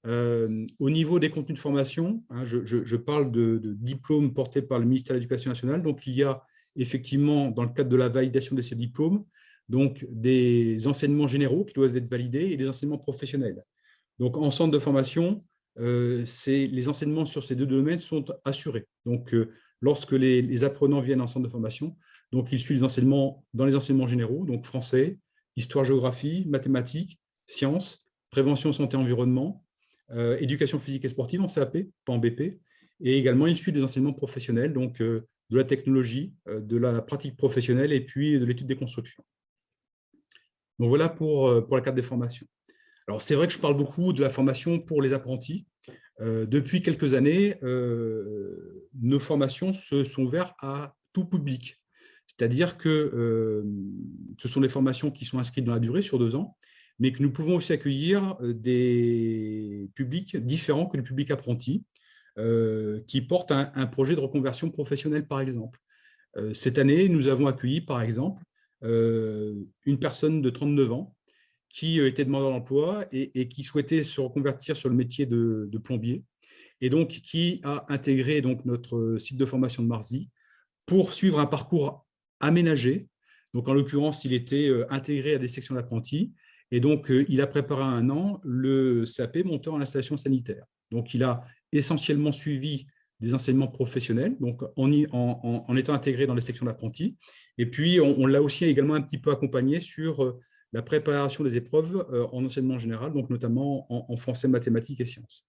Au niveau des contenus de formation, hein, je parle de diplômes portés par le ministère de l'Éducation nationale. Donc il y a effectivement, dans le cadre de la validation de ces diplômes, donc des enseignements généraux qui doivent être validés et des enseignements professionnels. Donc, en centre de formation, les enseignements sur ces 2 domaines sont assurés. Donc, lorsque les apprenants viennent en centre de formation, donc ils suivent les enseignements dans les enseignements généraux, donc français, histoire-géographie, mathématiques, sciences, prévention, santé, environnement, éducation physique et sportive en CAP, pas en BP, et également ils suivent des enseignements professionnels, donc de la technologie, de la pratique professionnelle et puis de l'étude des constructions. Donc voilà pour la carte des formations. Alors c'est vrai que je parle beaucoup de la formation pour les apprentis. Depuis quelques années, nos formations se sont ouvertes à tout public. C'est-à-dire que ce sont des formations qui sont inscrites dans la durée sur 2 ans, mais que nous pouvons aussi accueillir des publics différents que le public apprenti, qui portent un projet de reconversion professionnelle, par exemple. Cette année, nous avons accueilli, par exemple, une personne de 39 ans qui était demandeur d'emploi et qui souhaitait se reconvertir sur le métier de plombier, et donc qui a intégré donc, notre site de formation de Marzy pour suivre un parcours aménagé. Donc, en l'occurrence, il était intégré à des sections d'apprentis, et donc il a préparé 1 an le CAP monteur en installation sanitaire. Donc, il a essentiellement suivi des enseignements professionnels, donc en étant intégré dans les sections d'apprentis. Et puis, on l'a aussi également un petit peu accompagné sur la préparation des épreuves en enseignement général, donc notamment en français, mathématiques et sciences.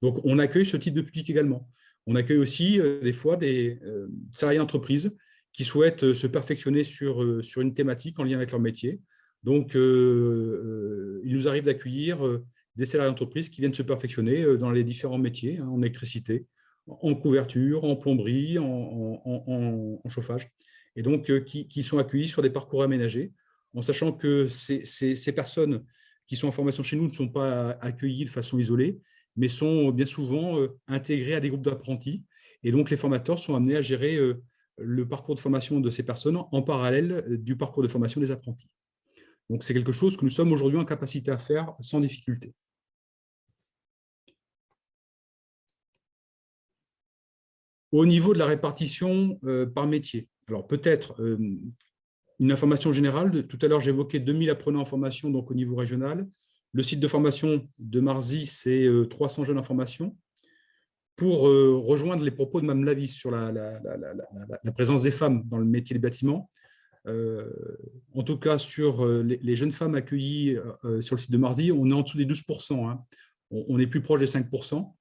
Donc, on accueille ce type de public également. On accueille aussi des fois des salariés d'entreprise qui souhaitent se perfectionner sur une thématique en lien avec leur métier. Donc, il nous arrive d'accueillir des salariés d'entreprise qui viennent se perfectionner dans les différents métiers, hein, en électricité, en couverture, en plomberie, en chauffage, et donc qui sont accueillis sur des parcours aménagés, en sachant que ces personnes qui sont en formation chez nous ne sont pas accueillies de façon isolée, mais sont bien souvent intégrées à des groupes d'apprentis. Et donc, les formateurs sont amenés à gérer le parcours de formation de ces personnes en parallèle du parcours de formation des apprentis. Donc, c'est quelque chose que nous sommes aujourd'hui en capacité à faire sans difficulté. Au niveau de la répartition par métier, alors peut-être une information générale. Tout à l'heure, j'évoquais 2000 apprenants en formation donc au niveau régional. Le site de formation de Marzy, c'est 300 jeunes en formation. Pour rejoindre les propos de Mme Lavis sur la présence des femmes dans le métier des bâtiments, en tout cas sur les jeunes femmes accueillies sur le site de Marzy, on est en dessous des 12%. Hein. On est plus proche des 5%,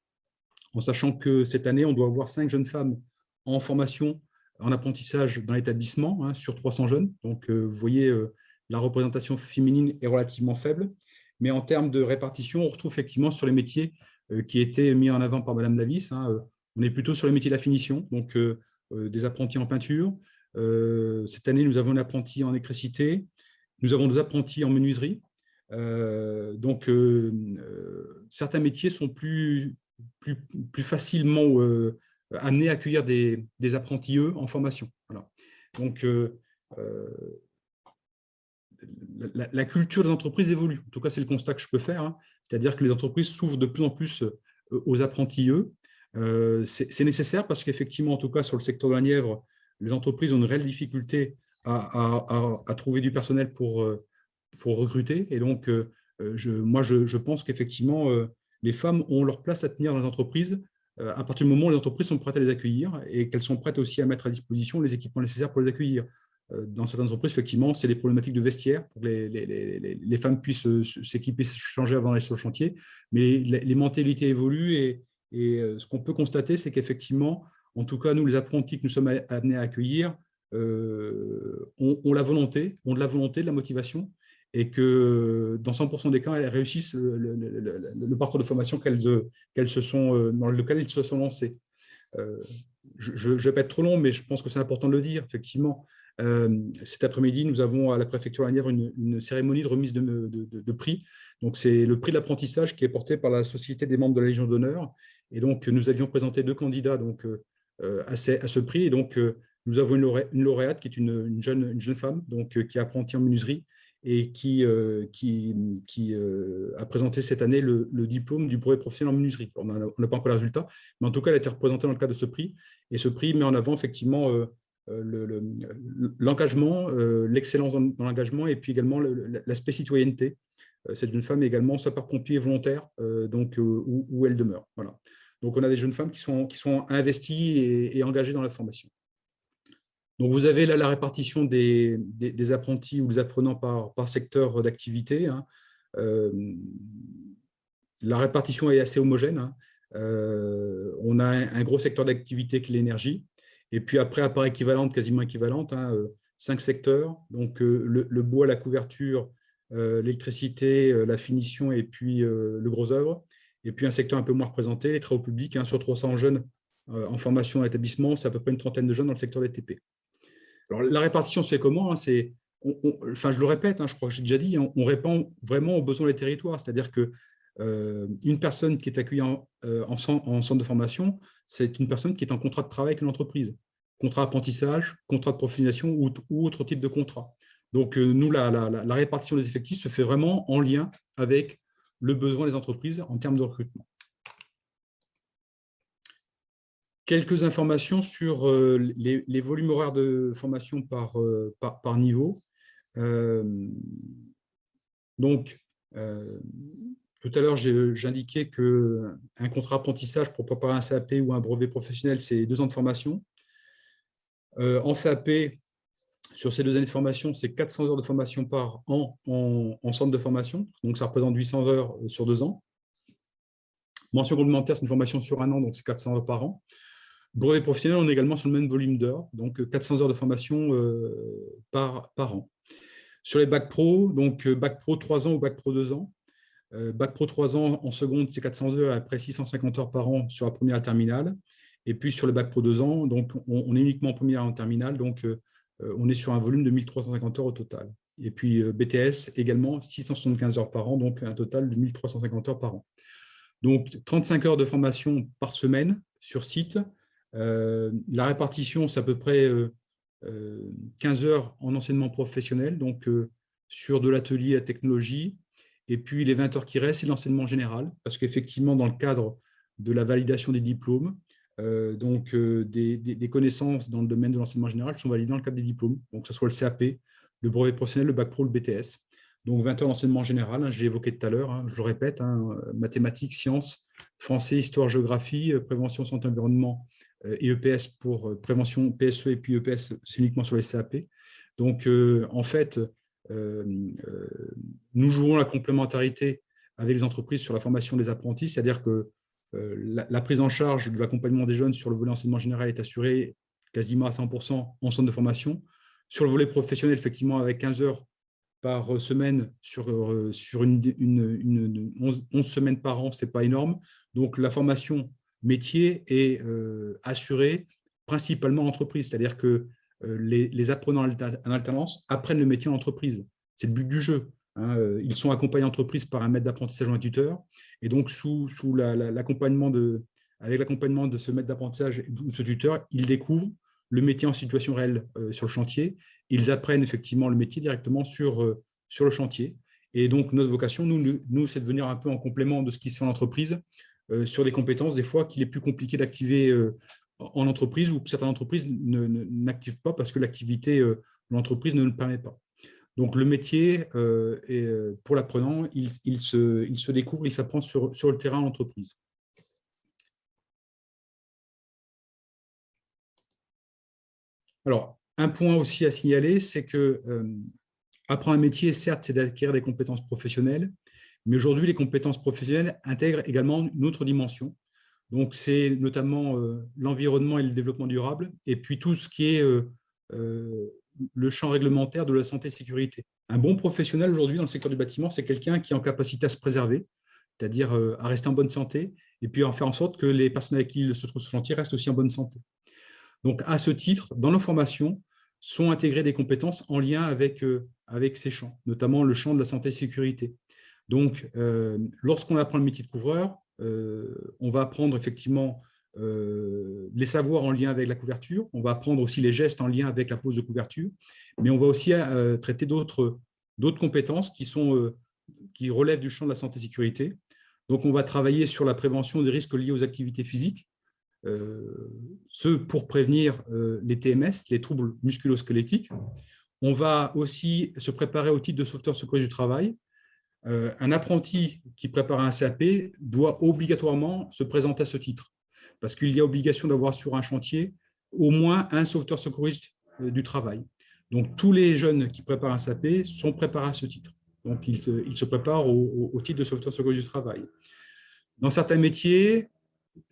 en sachant que cette année, on doit avoir 5 jeunes femmes en formation, en apprentissage dans l'établissement, hein, sur 300 jeunes. Donc, vous voyez, la représentation féminine est relativement faible. Mais en termes de répartition, on retrouve effectivement sur les métiers qui étaient mis en avant par Mme Lavis. Hein, on est plutôt sur les métiers de la finition, donc des apprentis en peinture. Cette année, nous avons un apprenti en électricité. Nous avons des apprentis en menuiserie. Certains métiers sont plus facilement amenés à accueillir des apprentis en formation. Voilà. Donc, la culture des entreprises évolue. En tout cas, c'est le constat que je peux faire. Hein. C'est-à-dire que les entreprises s'ouvrent de plus en plus aux apprentis. C'est nécessaire parce qu'effectivement, en tout cas, sur le secteur de la Nièvre, les entreprises ont une réelle difficulté à trouver du personnel pour recruter. Et donc, moi, je pense qu'effectivement, les femmes ont leur place à tenir dans les entreprises à partir du moment où les entreprises sont prêtes à les accueillir et qu'elles sont prêtes aussi à mettre à disposition les équipements nécessaires pour les accueillir. Dans certaines entreprises, effectivement, c'est les problématiques de vestiaire pour que les femmes puissent s'équiper, changer avant d'aller sur le chantier. Mais les mentalités évoluent et ce qu'on peut constater, c'est qu'effectivement, en tout cas, nous, les apprentis que nous sommes amenés à accueillir, ont de la volonté, de la motivation, et que dans 100% des cas, elles réussissent le parcours de formation dans lequel ils se sont lancés. Je ne vais pas être trop long, mais je pense que c'est important de le dire, effectivement. Cet après-midi, nous avons à la préfecture de la Nièvre une cérémonie de remise de prix. Donc, c'est le prix de l'apprentissage qui est porté par la Société des membres de la Légion d'honneur. Et donc, nous avions présenté 2 candidats à ce prix. Et donc, nous avons une lauréate qui est une jeune femme qui est apprentie en menuiserie et qui a présenté cette année le diplôme du brevet professionnel en menuiserie. On n'a pas encore les résultats, mais en tout cas, elle a été représentée dans le cadre de ce prix. Et ce prix met en avant effectivement l'engagement, l'excellence dans l'engagement et puis également l'aspect citoyenneté. C'est une femme également sapeur-pompier volontaire, où elle demeure. Voilà. Donc, on a des jeunes femmes qui sont investies et engagées dans la formation. Donc, vous avez là la répartition des apprentis ou des apprenants par secteur d'activité. Hein. La répartition est assez homogène. Hein. On a un gros secteur d'activité qui est l'énergie. Et puis après, à part équivalente, quasiment équivalente, 5 secteurs. Donc, le bois, la couverture, l'électricité, la finition et puis le gros œuvre. Et puis un secteur un peu moins représenté, les travaux publics. Sur 300 jeunes en formation à l'établissement, c'est à peu près une trentaine de jeunes dans le secteur des TP. Alors, la répartition se fait comment? Je le répète, je crois que j'ai déjà dit, on répond vraiment aux besoins des territoires. C'est-à-dire qu'une personne qui est accueillie en centre de formation, c'est une personne qui est en contrat de travail avec une entreprise. Contrat d'apprentissage, contrat de professionnalisation ou autre type de contrat. Donc, nous, la répartition des effectifs se fait vraiment en lien avec le besoin des entreprises en termes de recrutement. Quelques informations sur les volumes horaires de formation par niveau. Tout à l'heure, j'indiquais qu'un contrat d'apprentissage pour préparer un CAP ou un brevet professionnel, c'est 2 ans de formation. En CAP, sur ces 2 années de formation, c'est 400 heures de formation par an en centre de formation. Donc, ça représente 800 heures sur 2 ans. Mention complémentaire, c'est une formation sur 1 an, donc c'est 400 heures par an. Brevet professionnel, on est également sur le même volume d'heures, donc 400 heures de formation par an. Sur les bacs pro, donc bac pro 3 ans ou bac pro 2 ans. Bac pro 3 ans en seconde, c'est 400 heures, après 650 heures par an sur la première et terminale. Et puis sur le bac pro 2 ans, donc on est uniquement en première et en terminale, donc on est sur un volume de 1350 heures au total. Et puis BTS également, 675 heures par an, donc un total de 1350 heures par an. Donc 35 heures de formation par semaine sur site. La répartition, c'est à peu près 15 heures en enseignement professionnel, donc sur de l'atelier à technologie. Et puis les 20 heures qui restent, c'est l'enseignement général, parce qu'effectivement, dans le cadre de la validation des diplômes, des connaissances dans le domaine de l'enseignement général sont validées dans le cadre des diplômes, donc que ce soit le CAP, le brevet professionnel, le bac pro, le BTS. Donc 20 heures d'enseignement général, j'ai évoqué tout à l'heure, je le répète, mathématiques, sciences, français, histoire, géographie, prévention, santé, environnement et EPS pour prévention, PSE et puis EPS, c'est uniquement sur les CAP. Donc en fait, nous jouons la complémentarité avec les entreprises sur la formation des apprentis, c'est-à-dire que la prise en charge de l'accompagnement des jeunes sur le volet enseignement général est assurée quasiment à 100% en centre de formation. Sur le volet professionnel, effectivement, avec 15 heures par semaine sur 11 semaines par an, ce n'est pas énorme. Donc, la formation métier est assurée principalement en entreprise, c'est-à-dire que les apprenants en alternance apprennent le métier en entreprise. C'est le but du jeu. Hein, ils sont accompagnés en entreprise par un maître d'apprentissage ou un tuteur. Et donc, avec l'accompagnement de ce maître d'apprentissage ou ce tuteur, ils découvrent le métier en situation réelle sur le chantier. Ils apprennent effectivement le métier directement sur le chantier. Et donc, notre vocation, nous c'est de venir un peu en complément de ce qui se fait en entreprise, sur des compétences, des fois, qu'il est plus compliqué d'activer en entreprise, ou que certaines entreprises n'activent pas parce que l'activité de l'entreprise ne le permet pas. Donc, le métier, pour l'apprenant, il se découvre, il s'apprend sur le terrain en entreprise. Alors, un point aussi à signaler, c'est que apprendre un métier, certes, c'est d'acquérir des compétences professionnelles, mais aujourd'hui, les compétences professionnelles intègrent également une autre dimension. Donc, c'est notamment l'environnement et le développement durable, et puis tout ce qui est le champ réglementaire de la santé et sécurité. Un bon professionnel aujourd'hui dans le secteur du bâtiment, c'est quelqu'un qui est en capacité à se préserver, c'est-à-dire à rester en bonne santé, et puis à faire en sorte que les personnes avec qui il se trouve sur le chantier restent aussi en bonne santé. Donc, à ce titre, dans nos formations, sont intégrées des compétences en lien avec ces champs, notamment le champ de la santé et sécurité. Donc, lorsqu'on apprend le métier de couvreur, on va apprendre effectivement les savoirs en lien avec la couverture, on va apprendre aussi les gestes en lien avec la pose de couverture, mais on va aussi traiter d'autres compétences qui relèvent du champ de la santé et sécurité. Donc, on va travailler sur la prévention des risques liés aux activités physiques, ce pour prévenir les TMS, les troubles musculo-squelettiques. On va aussi se préparer au titre de sauveteur secouriste du travail. Un apprenti qui prépare un CAP doit obligatoirement se présenter à ce titre, parce qu'il y a obligation d'avoir sur un chantier au moins un sauveteur secouriste du travail. Donc, tous les jeunes qui préparent un CAP sont préparés à ce titre. Donc, ils se préparent au titre de sauveteur secouriste du travail. Dans certains métiers,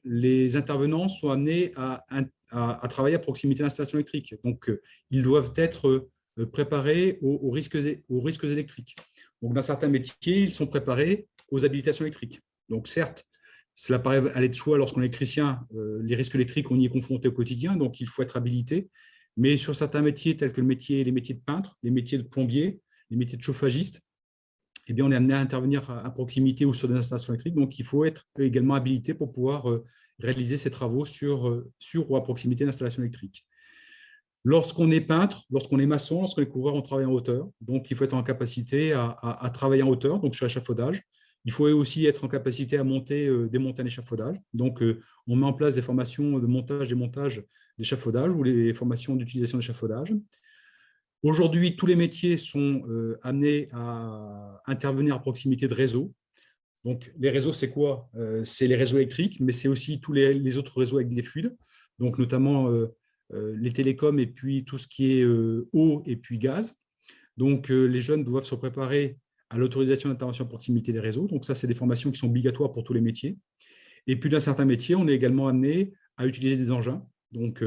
les intervenants sont amenés à travailler à proximité de l'installation électrique. Donc, ils doivent être préparés aux risques électriques. Donc, dans certains métiers, ils sont préparés aux habilitations électriques. Donc, certes, cela paraît aller de soi lorsqu'on est électricien, les risques électriques, on y est confronté au quotidien, donc il faut être habilité. Mais sur certains métiers, tels que les métiers de peintre, les métiers de plombier, les métiers de chauffagiste, eh bien, on est amené à intervenir à proximité ou sur des installations électriques. Donc, il faut être également habilité pour pouvoir réaliser ces travaux sur ou à proximité d'installations électriques. Lorsqu'on est peintre, lorsqu'on est maçon, lorsqu'on est couvreur, on travaille en hauteur. Donc, il faut être en capacité à travailler en hauteur, donc sur l'échafaudage. Il faut aussi être en capacité à démonter un échafaudage. Donc, on met en place des formations de montage, démontage d'échafaudage ou les formations d'utilisation d'échafaudage. Aujourd'hui, tous les métiers sont amenés à intervenir à proximité de réseaux. Donc, les réseaux, c'est quoi? C'est les réseaux électriques, mais c'est aussi tous les autres réseaux avec des fluides, donc notamment les télécoms et puis tout ce qui est eau et puis gaz. Donc, les jeunes doivent se préparer à l'autorisation d'intervention à proximité des réseaux. Donc, ça, c'est des formations qui sont obligatoires pour tous les métiers. Et puis, dans certains métiers, on est également amené à utiliser des engins. Donc,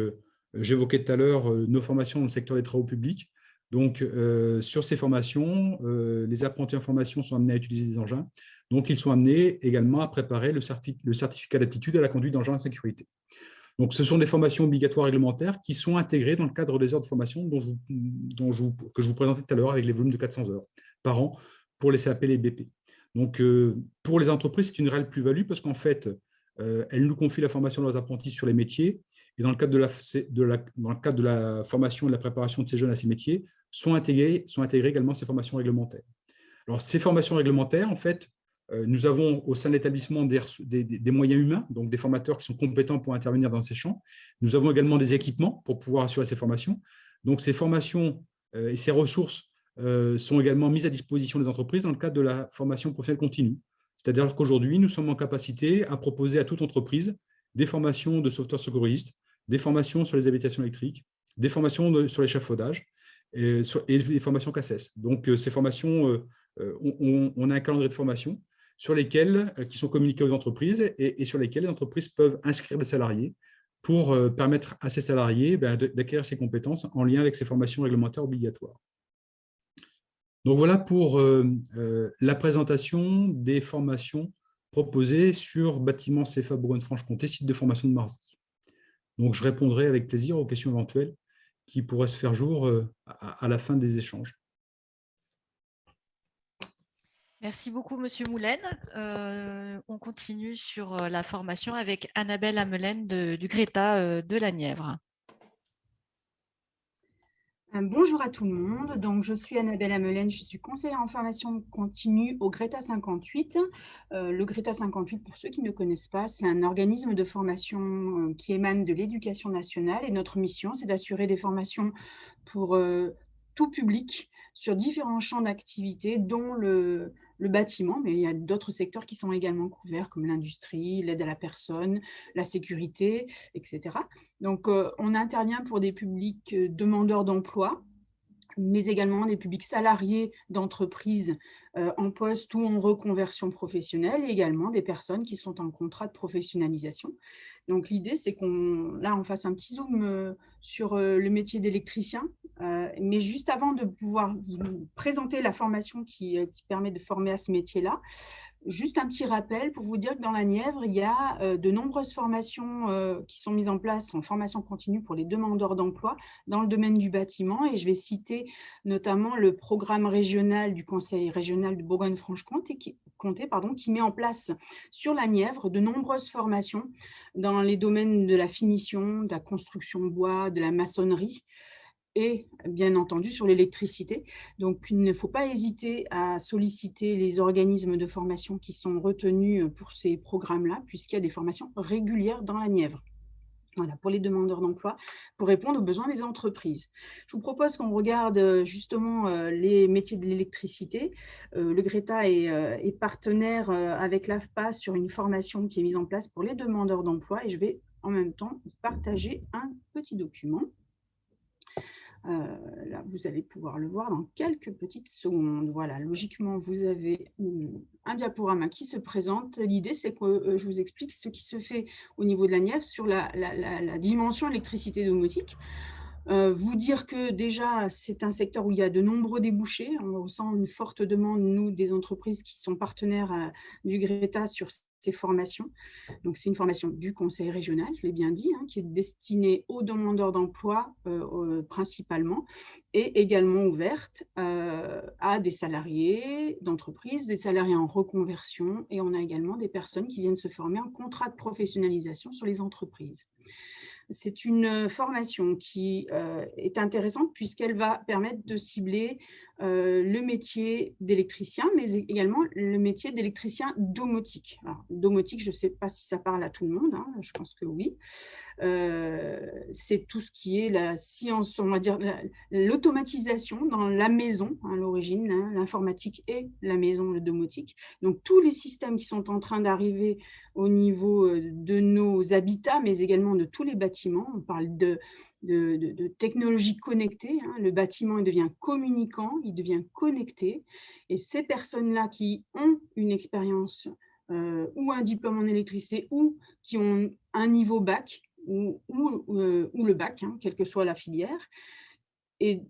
j'évoquais tout à l'heure nos formations dans le secteur des travaux publics. Donc, sur ces formations, les apprentis en formation sont amenés à utiliser des engins. Donc, ils sont amenés également à préparer le certificat d'aptitude à la conduite d'engins en sécurité. Donc, ce sont des formations obligatoires réglementaires qui sont intégrées dans le cadre des heures de formation que je vous présentais tout à l'heure avec les volumes de 400 heures par an pour les CAP et les BP. Donc, pour les entreprises, c'est une réelle plus-value parce qu'en fait, elles nous confient la formation de leurs apprentis sur les métiers. Et dans le cadre de la formation et de la préparation de ces jeunes à ces métiers, sont intégrées également ces formations réglementaires. Alors, ces formations réglementaires, en fait, nous avons au sein de l'établissement des moyens humains, donc des formateurs qui sont compétents pour intervenir dans ces champs. Nous avons également des équipements pour pouvoir assurer ces formations. Donc, ces formations et ces ressources sont également mises à disposition des entreprises dans le cadre de la formation professionnelle continue. C'est-à-dire qu'aujourd'hui, nous sommes en capacité à proposer à toute entreprise des formations de sauveteurs secouristes, des formations sur les habilitations électriques, des formations sur l'échafaudage et des formations CACES. Donc, ces formations, on a un calendrier de formation qui sont communiqués aux entreprises et sur lesquelles les entreprises peuvent inscrire des salariés pour permettre à ces salariés d'acquérir ces compétences en lien avec ces formations réglementaires obligatoires. Donc, voilà pour la présentation des formations proposées sur bâtiment CFA Bourgogne-Franche-Comté, site de formation de Marsy. Donc, je répondrai avec plaisir aux questions éventuelles qui pourraient se faire jour à la fin des échanges. Merci beaucoup, Monsieur Moulin. On continue sur la formation avec Annabelle Amelaine du Greta de la Nièvre. Bonjour à tout le monde, donc je suis Annabelle Amelaine, je suis conseillère en formation continue au Greta 58. Le Greta 58, pour ceux qui ne connaissent pas, c'est un organisme de formation qui émane de l'éducation nationale et notre mission, c'est d'assurer des formations pour tout public sur différents champs d'activité, dont le bâtiment, mais il y a d'autres secteurs qui sont également couverts, comme l'industrie, l'aide à la personne, la sécurité, etc. Donc, on intervient pour des publics demandeurs d'emploi, mais également des publics salariés d'entreprises en poste ou en reconversion professionnelle, et également des personnes qui sont en contrat de professionnalisation. Donc, l'idée, c'est on fasse un petit zoom sur le métier d'électricien, mais juste avant de pouvoir vous présenter la formation qui permet de former à ce métier-là, juste un petit rappel pour vous dire que dans la Nièvre, il y a de nombreuses formations qui sont mises en place en formation continue pour les demandeurs d'emploi dans le domaine du bâtiment. Et je vais citer notamment le programme régional du Conseil régional de Bourgogne-Franche-Comté qui met en place sur la Nièvre de nombreuses formations dans les domaines de la finition, de la construction bois, de la maçonnerie, et bien entendu sur l'électricité. Donc, il ne faut pas hésiter à solliciter les organismes de formation qui sont retenus pour ces programmes-là, puisqu'il y a des formations régulières dans la Nièvre. Voilà, pour les demandeurs d'emploi, pour répondre aux besoins des entreprises. Je vous propose qu'on regarde justement les métiers de l'électricité. Le Greta est partenaire avec l'AFPA sur une formation qui est mise en place pour les demandeurs d'emploi, et je vais en même temps partager un petit document. Là, vous allez pouvoir le voir dans quelques petites secondes. Voilà, logiquement, vous avez un diaporama qui se présente. L'idée, c'est que je vous explique ce qui se fait au niveau de la Nièvre sur la dimension électricité domotique. Vous dire que déjà, c'est un secteur où il y a de nombreux débouchés. On ressent une forte demande, nous, des entreprises qui sont partenaires du Greta sur ces formations. Donc, c'est une formation du Conseil régional, je l'ai bien dit, qui est destinée aux demandeurs d'emploi principalement, et également ouverte à des salariés d'entreprise, des salariés en reconversion, et on a également des personnes qui viennent se former en contrat de professionnalisation sur les entreprises. C'est une formation qui est intéressante puisqu'elle va permettre de cibler le métier d'électricien, mais également le métier d'électricien domotique. Alors, domotique, je ne sais pas si ça parle à tout le monde, je pense que oui. C'est tout ce qui est la science, on va dire l'automatisation dans la maison à l'origine, l'informatique et la maison, le domotique. Donc tous les systèmes qui sont en train d'arriver au niveau de nos habitats, mais également de tous les bâtiments. On parle de technologie connectée. Le bâtiment, il devient communicant, il devient connecté. Et ces personnes-là qui ont une expérience ou un diplôme en électricité ou qui ont un niveau bac, ou le bac, quelle que soit la filière. Et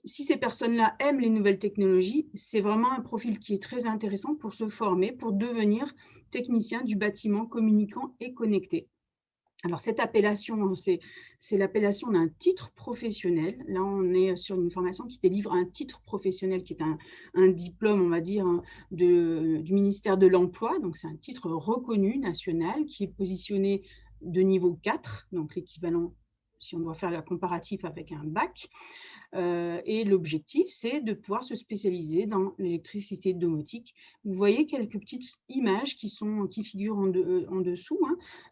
si ces personnes-là aiment les nouvelles technologies, c'est vraiment un profil qui est très intéressant pour se former, pour devenir technicien du bâtiment communicant et connecté. Alors, cette appellation, c'est l'appellation d'un titre professionnel. Là, on est sur une formation qui délivre un titre professionnel qui est un diplôme, on va dire, du ministère de l'Emploi. Donc, c'est un titre reconnu national qui est positionné de niveau 4, donc l'équivalent, si on doit faire la comparatif avec un bac. Et l'objectif, c'est de pouvoir se spécialiser dans l'électricité domotique. Vous voyez quelques petites images qui figurent en dessous.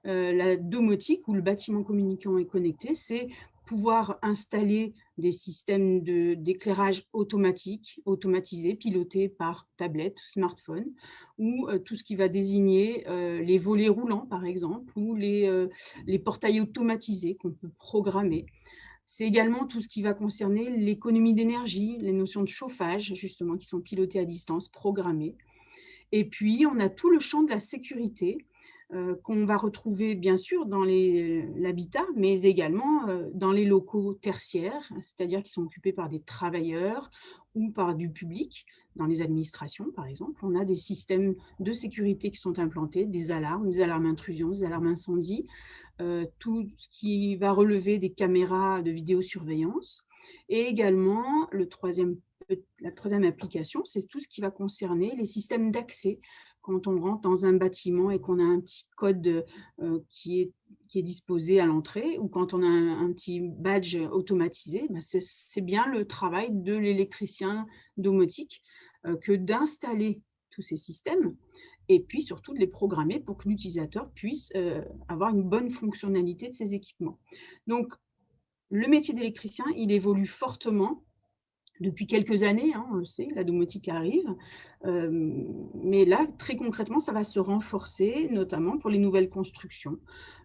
La domotique, ou le bâtiment communicant et connecté, c'est pouvoir installer des systèmes d'éclairage automatisés, pilotés par tablette, smartphone, ou tout ce qui va désigner les volets roulants, par exemple, ou les portails automatisés qu'on peut programmer. C'est également tout ce qui va concerner l'économie d'énergie, les notions de chauffage, justement, qui sont pilotées à distance, programmées. Et puis, on a tout le champ de la sécurité qu'on va retrouver, bien sûr, dans l'habitat, mais également dans les locaux tertiaires, c'est-à-dire qui sont occupés par des travailleurs ou par du public. Dans les administrations, par exemple, on a des systèmes de sécurité qui sont implantés, des alarmes intrusion, des alarmes incendie, tout ce qui va relever des caméras de vidéosurveillance. Et également, la troisième application, c'est tout ce qui va concerner les systèmes d'accès. Quand on rentre dans un bâtiment et qu'on a un petit code qui est disposé à l'entrée, ou quand on a un petit badge automatisé, ben c'est bien le travail de l'électricien domotique que d'installer tous ces systèmes et puis surtout de les programmer pour que l'utilisateur puisse avoir une bonne fonctionnalité de ces équipements. Donc, le métier d'électricien, il évolue fortement depuis quelques années, on le sait, la domotique arrive, mais là, très concrètement, ça va se renforcer, notamment pour les nouvelles constructions,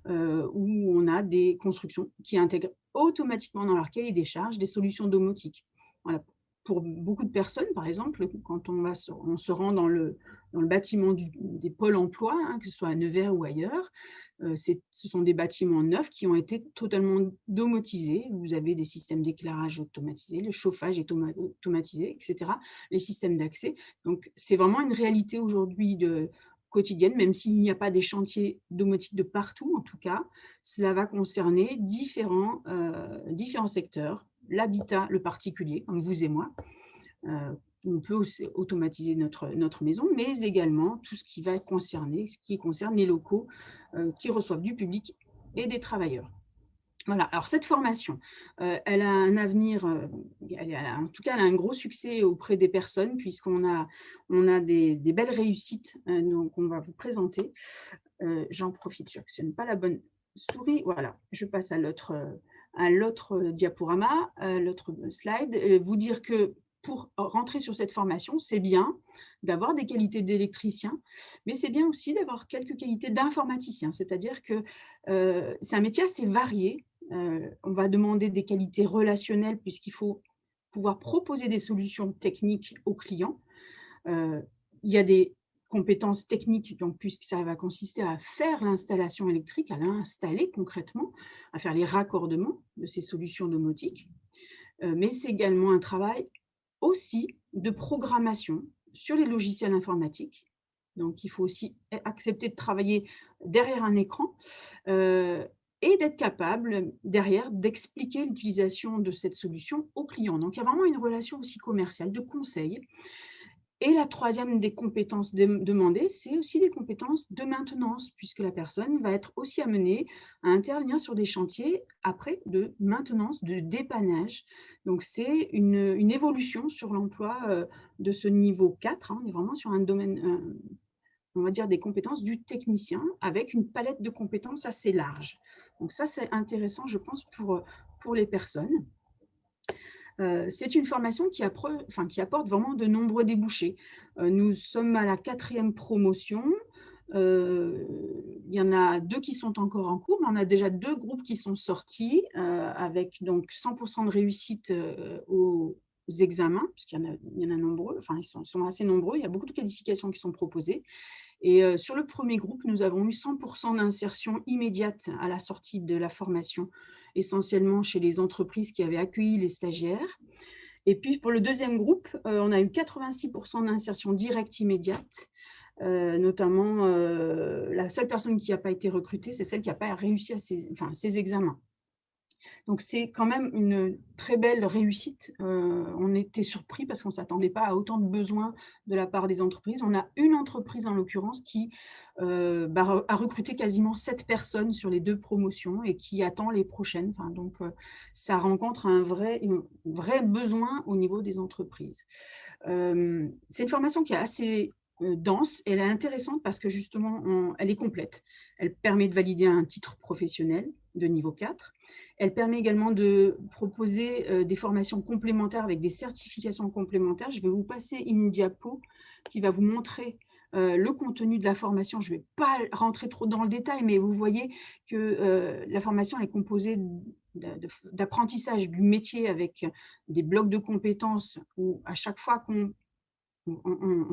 où on a des constructions qui intègrent automatiquement dans leur cahier des charges des solutions domotiques. Voilà. Pour beaucoup de personnes, par exemple, quand on se rend dans le bâtiment des pôles emploi, que ce soit à Nevers ou ailleurs, ce sont des bâtiments neufs qui ont été totalement domotisés. Vous avez des systèmes d'éclairage automatisés, le chauffage est automatisé, etc., les systèmes d'accès. Donc, c'est vraiment une réalité aujourd'hui quotidienne, même s'il n'y a pas des chantiers domotiques de partout, en tout cas, cela va concerner différents secteurs, l'habitat, le particulier, comme vous et moi. On peut aussi automatiser notre maison, mais également tout ce qui concerne les locaux qui reçoivent du public et des travailleurs. Voilà, alors cette formation, elle a un avenir, en tout cas, elle a un gros succès auprès des personnes, puisqu'on a des belles réussites donc on va vous présenter. J'en profite, je n'actionne pas la bonne souris. Voilà, je passe à l'autre diaporama, l'autre slide. Vous dire que pour rentrer sur cette formation, c'est bien d'avoir des qualités d'électricien, mais c'est bien aussi d'avoir quelques qualités d'informaticien, c'est-à-dire que c'est un métier assez varié. On va demander des qualités relationnelles puisqu'il faut pouvoir proposer des solutions techniques aux clients. Il y a des compétences techniques, donc, puisque ça va consister à faire l'installation électrique, à l'installer concrètement, à faire les raccordements de ces solutions domotiques. Mais c'est également un travail aussi de programmation sur les logiciels informatiques. Donc, il faut aussi accepter de travailler derrière un écran et d'être capable, derrière, d'expliquer l'utilisation de cette solution aux clients. Donc, il y a vraiment une relation aussi commerciale, de conseil. Et la troisième des compétences demandées, c'est aussi des compétences de maintenance, puisque la personne va être aussi amenée à intervenir sur des chantiers après de maintenance, de dépannage. Donc, c'est une évolution sur l'emploi de ce niveau 4. On est vraiment sur un domaine, on va dire, des compétences du technicien, avec une palette de compétences assez large. Donc ça, c'est intéressant, je pense, pour les personnes. C'est une formation qui apporte vraiment de nombreux débouchés. Nous sommes à la 4e promotion. Il y en a 2 qui sont encore en cours, mais on a déjà 2 groupes qui sont sortis avec donc 100% de réussite aux examens, puisqu'il y en a nombreux, enfin ils sont assez nombreux, il y a beaucoup de qualifications qui sont proposées. Et sur le premier groupe, nous avons eu 100% d'insertion immédiate à la sortie de la formation, essentiellement chez les entreprises qui avaient accueilli les stagiaires. Et puis pour le deuxième groupe, on a eu 86% d'insertion directe immédiate, notamment la seule personne qui n'a pas été recrutée, c'est celle qui n'a pas réussi à ses examens. Donc, c'est quand même une très belle réussite. On était surpris parce qu'on ne s'attendait pas à autant de besoins de la part des entreprises. On a une entreprise, en l'occurrence, qui a recruté quasiment 7 personnes sur les 2 promotions et qui attend les prochaines. Donc, ça rencontre un vrai besoin au niveau des entreprises. C'est une formation qui est assez dense, elle est intéressante parce que justement, elle est complète. Elle permet de valider un titre professionnel de niveau 4. Elle permet également de proposer des formations complémentaires avec des certifications complémentaires. Je vais vous passer une diapo qui va vous montrer le contenu de la formation. Je ne vais pas rentrer trop dans le détail, mais vous voyez que la formation est composée d'apprentissage du métier avec des blocs de compétences où à chaque fois qu'on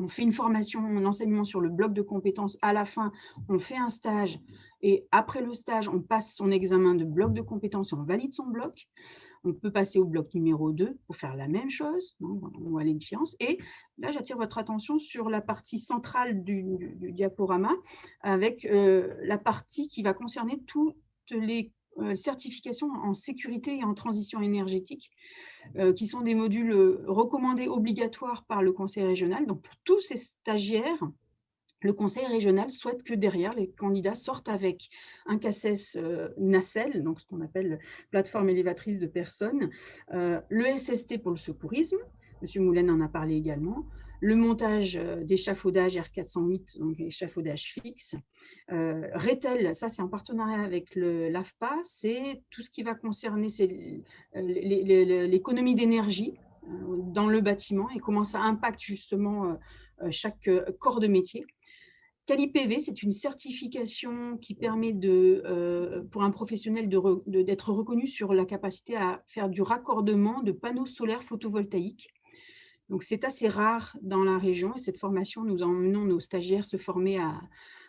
fait une formation, un enseignement sur le bloc de compétences. À la fin, on fait un stage et après le stage, on passe son examen de bloc de compétences et on valide son bloc. On peut passer au bloc numéro 2 pour faire la même chose. On voit les différences. Et là, j'attire votre attention sur la partie centrale du diaporama avec la partie qui va concerner toutes les certification en sécurité et en transition énergétique, qui sont des modules recommandés obligatoires par le conseil régional. Donc, pour tous ces stagiaires, le conseil régional souhaite que derrière, les candidats sortent avec un CACES nacelle, donc ce qu'on appelle plateforme élévatrice de personnes, le SST pour le secourisme, M. Moulin en a parlé également, le montage d'échafaudage R408, donc échafaudage fixe. RETEL, ça c'est en partenariat avec l'AFPA, c'est tout ce qui va concerner l'économie d'énergie dans le bâtiment et comment ça impacte justement chaque corps de métier. CaliPV, c'est une certification qui permet pour un professionnel d'être reconnu sur la capacité à faire du raccordement de panneaux solaires photovoltaïques. Donc, c'est assez rare dans la région et cette formation, nous emmenons nos stagiaires se former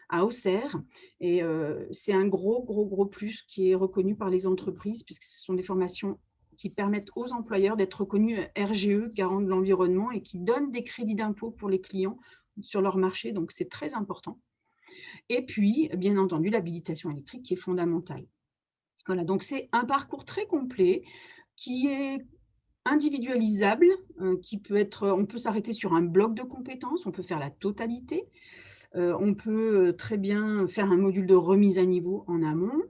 à Auxerre et c'est un gros plus qui est reconnu par les entreprises puisque ce sont des formations qui permettent aux employeurs d'être reconnus RGE, garant de l'environnement, et qui donnent des crédits d'impôt pour les clients sur leur marché, donc c'est très important. Et puis, bien entendu, l'habilitation électrique qui est fondamentale. Voilà, donc c'est un parcours très complet qui est individualisable, on peut s'arrêter sur un bloc de compétences, on peut faire la totalité, on peut très bien faire un module de remise à niveau en amont,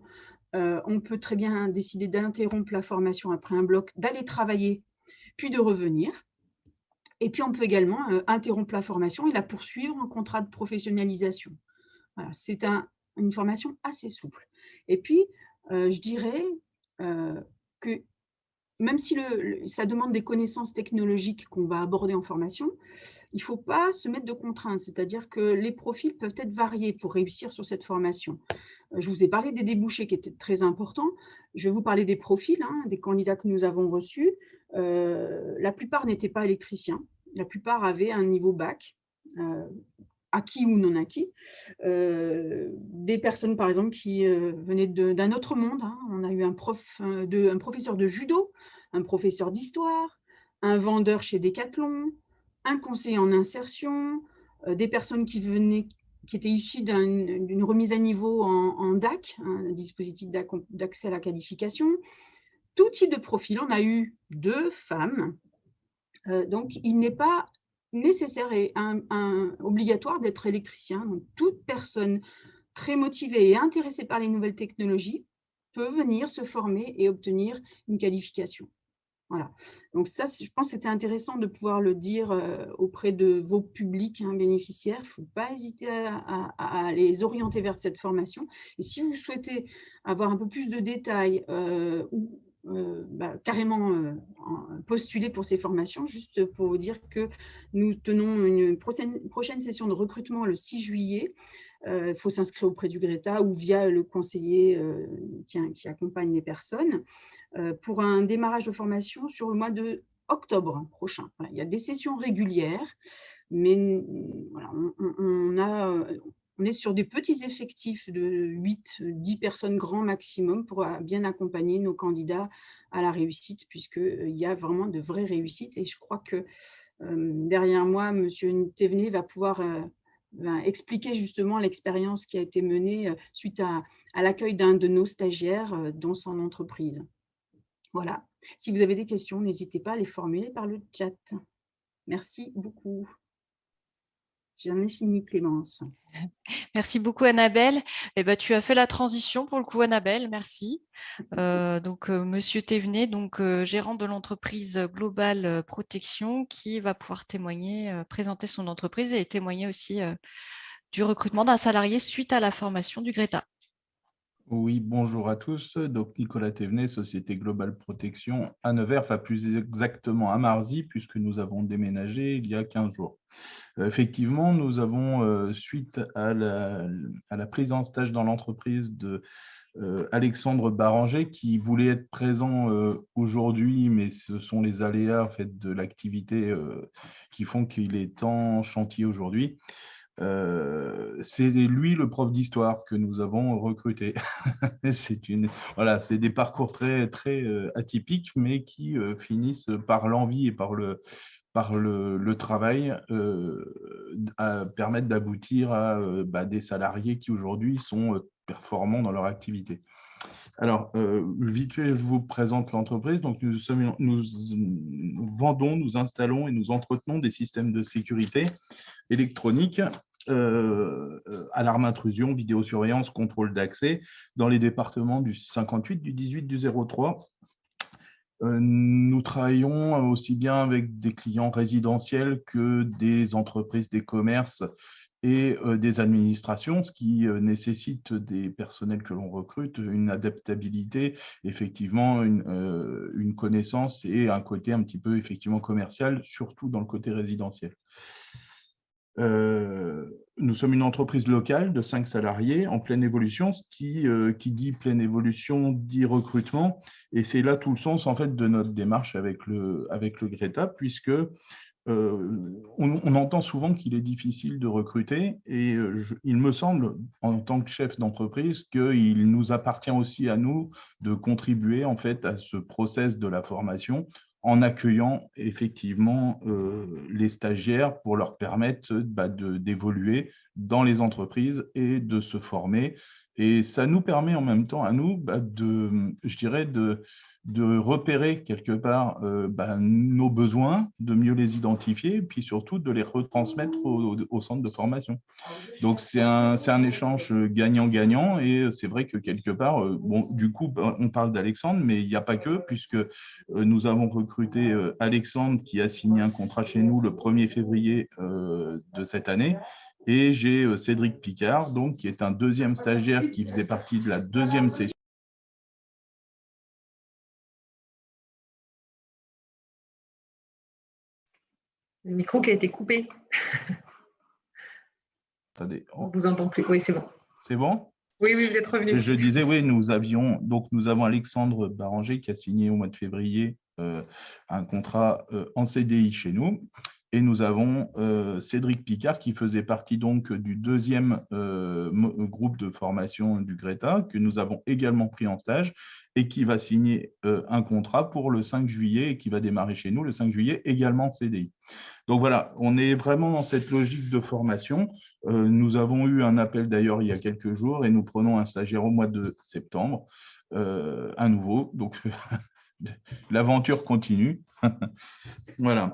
on peut très bien décider d'interrompre la formation après un bloc, d'aller travailler, puis de revenir. Et puis, on peut également interrompre la formation et la poursuivre en contrat de professionnalisation. Voilà, c'est une formation assez souple. Et puis, je dirais que même si ça demande des connaissances technologiques qu'on va aborder en formation, il ne faut pas se mettre de contraintes, c'est-à-dire que les profils peuvent être variés pour réussir sur cette formation. Je vous ai parlé des débouchés qui étaient très importants. Je vais vous parler des profils, des candidats que nous avons reçus. La plupart n'étaient pas électriciens. La plupart avaient un niveau bac, acquis ou non acquis. Des personnes, par exemple, qui venaient d'un autre monde. On a eu un professeur de judo, un professeur d'histoire, un vendeur chez Decathlon, un conseiller en insertion, des personnes qui étaient issues d'une remise à niveau en DAC, un dispositif d'accès à la qualification. Tout type de profil. On a eu 2 femmes. Donc, il n'est pas nécessaire et obligatoire d'être électricien. Donc, toute personne très motivée et intéressée par les nouvelles technologies peut venir se former et obtenir une qualification. Voilà. Donc ça, je pense que c'était intéressant de pouvoir le dire auprès de vos publics bénéficiaires. Il ne faut pas hésiter à les orienter vers cette formation. Et si vous souhaitez avoir un peu plus de détails ou carrément postuler pour ces formations, juste pour vous dire que nous tenons une prochaine session de recrutement le 6 juillet. Il faut s'inscrire auprès du GRETA ou via le conseiller qui accompagne les personnes pour un démarrage de formation sur le mois d'octobre prochain. Voilà, il y a des sessions régulières, mais voilà, on est sur des petits effectifs de 8-10 personnes grand maximum pour bien accompagner nos candidats à la réussite, puisqu'il y a vraiment de vraies réussites. Et je crois que derrière moi, M. Thévenet va pouvoir expliquer justement l'expérience qui a été menée suite à l'accueil d'un de nos stagiaires dans son entreprise. Voilà. Si vous avez des questions, n'hésitez pas à les formuler par le chat. Merci beaucoup. J'en ai fini, Clémence. Merci beaucoup, Annabelle. Tu as fait la transition pour le coup, Annabelle. Merci. Monsieur Thévenet, gérant de l'entreprise Global Protection, qui va pouvoir témoigner, présenter son entreprise et témoigner aussi du recrutement d'un salarié suite à la formation du GRETA. Oui, bonjour à tous. Donc, Nicolas Thévenet, Société Global Protection à Nevers, enfin plus exactement à Marzy, puisque nous avons déménagé il y a 15 jours. Effectivement, nous avons, suite à la prise en stage dans l'entreprise de Alexandre Baranger, qui voulait être présent aujourd'hui, mais ce sont les aléas en fait, de l'activité qui font qu'il est en chantier aujourd'hui. C'est lui le prof d'histoire que nous avons recruté. C'est des parcours très, très atypiques, mais qui finissent par l'envie et par le travail à permettre d'aboutir à des salariés qui aujourd'hui sont performants dans leur activité. Alors, vite fait, je vous présente l'entreprise. Donc, nous vendons, nous installons et nous entretenons des systèmes de sécurité électronique, alarme intrusion, vidéosurveillance, contrôle d'accès dans les départements du 58, du 18, du 03. Nous travaillons aussi bien avec des clients résidentiels que des entreprises, des commerces et des administrations, ce qui nécessite des personnels que l'on recrute, une adaptabilité, effectivement, une connaissance et un côté un petit peu effectivement commercial, surtout dans le côté résidentiel. Nous sommes une entreprise locale de 5 salariés en pleine évolution. Ce qui dit pleine évolution dit recrutement. Et c'est là tout le sens en fait, de notre démarche avec le GRETA, puisque on entend souvent qu'il est difficile de recruter. Et il me semble, en tant que chef d'entreprise, qu'il nous appartient aussi à nous de contribuer en fait, à ce process de la formation en accueillant effectivement les stagiaires pour leur permettre d'évoluer dans les entreprises et de se former. Et ça nous permet en même temps à nous je dirais, de repérer quelque part nos besoins, de mieux les identifier, et puis surtout de les retransmettre au centre de formation. Donc, c'est un échange gagnant-gagnant, et c'est vrai que quelque part, du coup, on parle d'Alexandre, mais il n'y a pas que, puisque nous avons recruté Alexandre qui a signé un contrat chez nous le 1er février de cette année. Et j'ai Cédric Picard, donc, qui est un deuxième stagiaire qui faisait partie de la deuxième session. Le micro qui a été coupé. Attendez. On ne vous entend plus. Oui, c'est bon. C'est bon? Oui, vous êtes revenu. Je disais, oui, nous avons Alexandre Baranger qui a signé au mois de février un contrat en CDI chez nous. Et nous avons Cédric Picard qui faisait partie donc du deuxième groupe de formation du GRETA, que nous avons également pris en stage et qui va signer un contrat pour le 5 juillet et qui va démarrer chez nous le 5 juillet, également en CDI. Donc voilà, on est vraiment dans cette logique de formation. Nous avons eu un appel d'ailleurs il y a quelques jours et nous prenons un stagiaire au mois de septembre, un nouveau. Donc l'aventure continue. Voilà.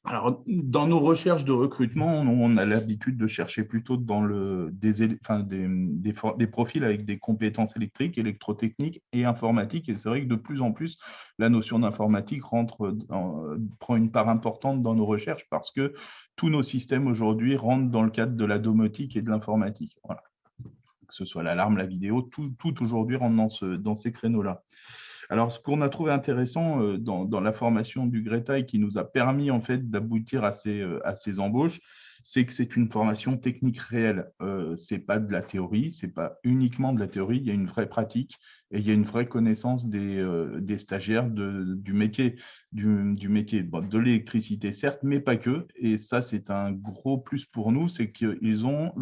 Alors, dans nos recherches de recrutement, on a l'habitude de chercher plutôt dans des profils avec des compétences électriques, électrotechniques et informatiques. Et c'est vrai que de plus en plus, la notion d'informatique prend une part importante dans nos recherches parce que tous nos systèmes aujourd'hui rentrent dans le cadre de la domotique et de l'informatique. Voilà. Que ce soit l'alarme, la vidéo, tout aujourd'hui rentre dans ces créneaux-là. Alors, ce qu'on a trouvé intéressant dans la formation du GRETA et qui nous a permis en fait d'aboutir à ces embauches, c'est que c'est une formation technique réelle. Ce n'est pas de la théorie, ce n'est pas uniquement de la théorie, il y a une vraie pratique et il y a une vraie connaissance des stagiaires du métier, de l'électricité certes, mais pas que. Et ça, c'est un gros plus pour nous, c'est qu'ils ont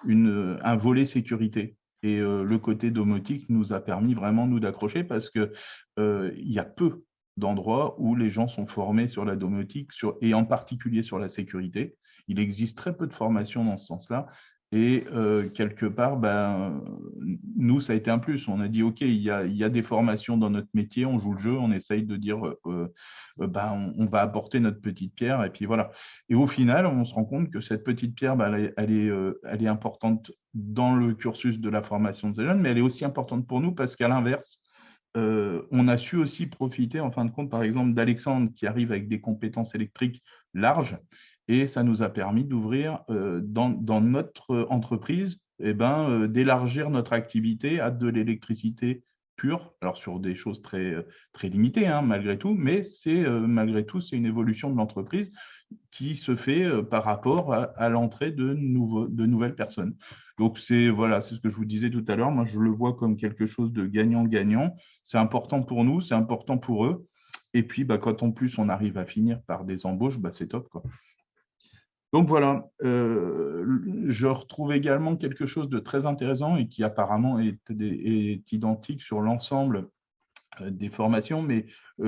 un volet sécurité. Et le côté domotique nous a permis vraiment, nous, d'accrocher parce qu'il y a peu d'endroits où les gens sont formés sur la domotique et en particulier sur la sécurité. Il existe très peu de formations dans ce sens-là. Et quelque part, nous, ça a été un plus. On a dit, OK, il y a des formations dans notre métier, on joue le jeu, on essaye de dire, on va apporter notre petite pierre. Et puis voilà. Et au final, on se rend compte que cette petite pierre, elle est importante dans le cursus de la formation de ces jeunes, mais elle est aussi importante pour nous parce qu'à l'inverse, on a su aussi profiter, en fin de compte, par exemple, d'Alexandre qui arrive avec des compétences électriques larges. Et ça nous a permis d'ouvrir dans notre entreprise, d'élargir notre activité à de l'électricité pure, alors sur des choses très, très limitées malgré tout, mais malgré tout, c'est une évolution de l'entreprise qui se fait par rapport à l'entrée de nouvelles personnes. Donc, c'est ce que je vous disais tout à l'heure. Moi, je le vois comme quelque chose de gagnant-gagnant. C'est important pour nous, c'est important pour eux. Et puis, quand en plus, on arrive à finir par des embauches, c'est top, quoi. Donc voilà, je retrouve également quelque chose de très intéressant et qui apparemment est identique sur l'ensemble des formations, mais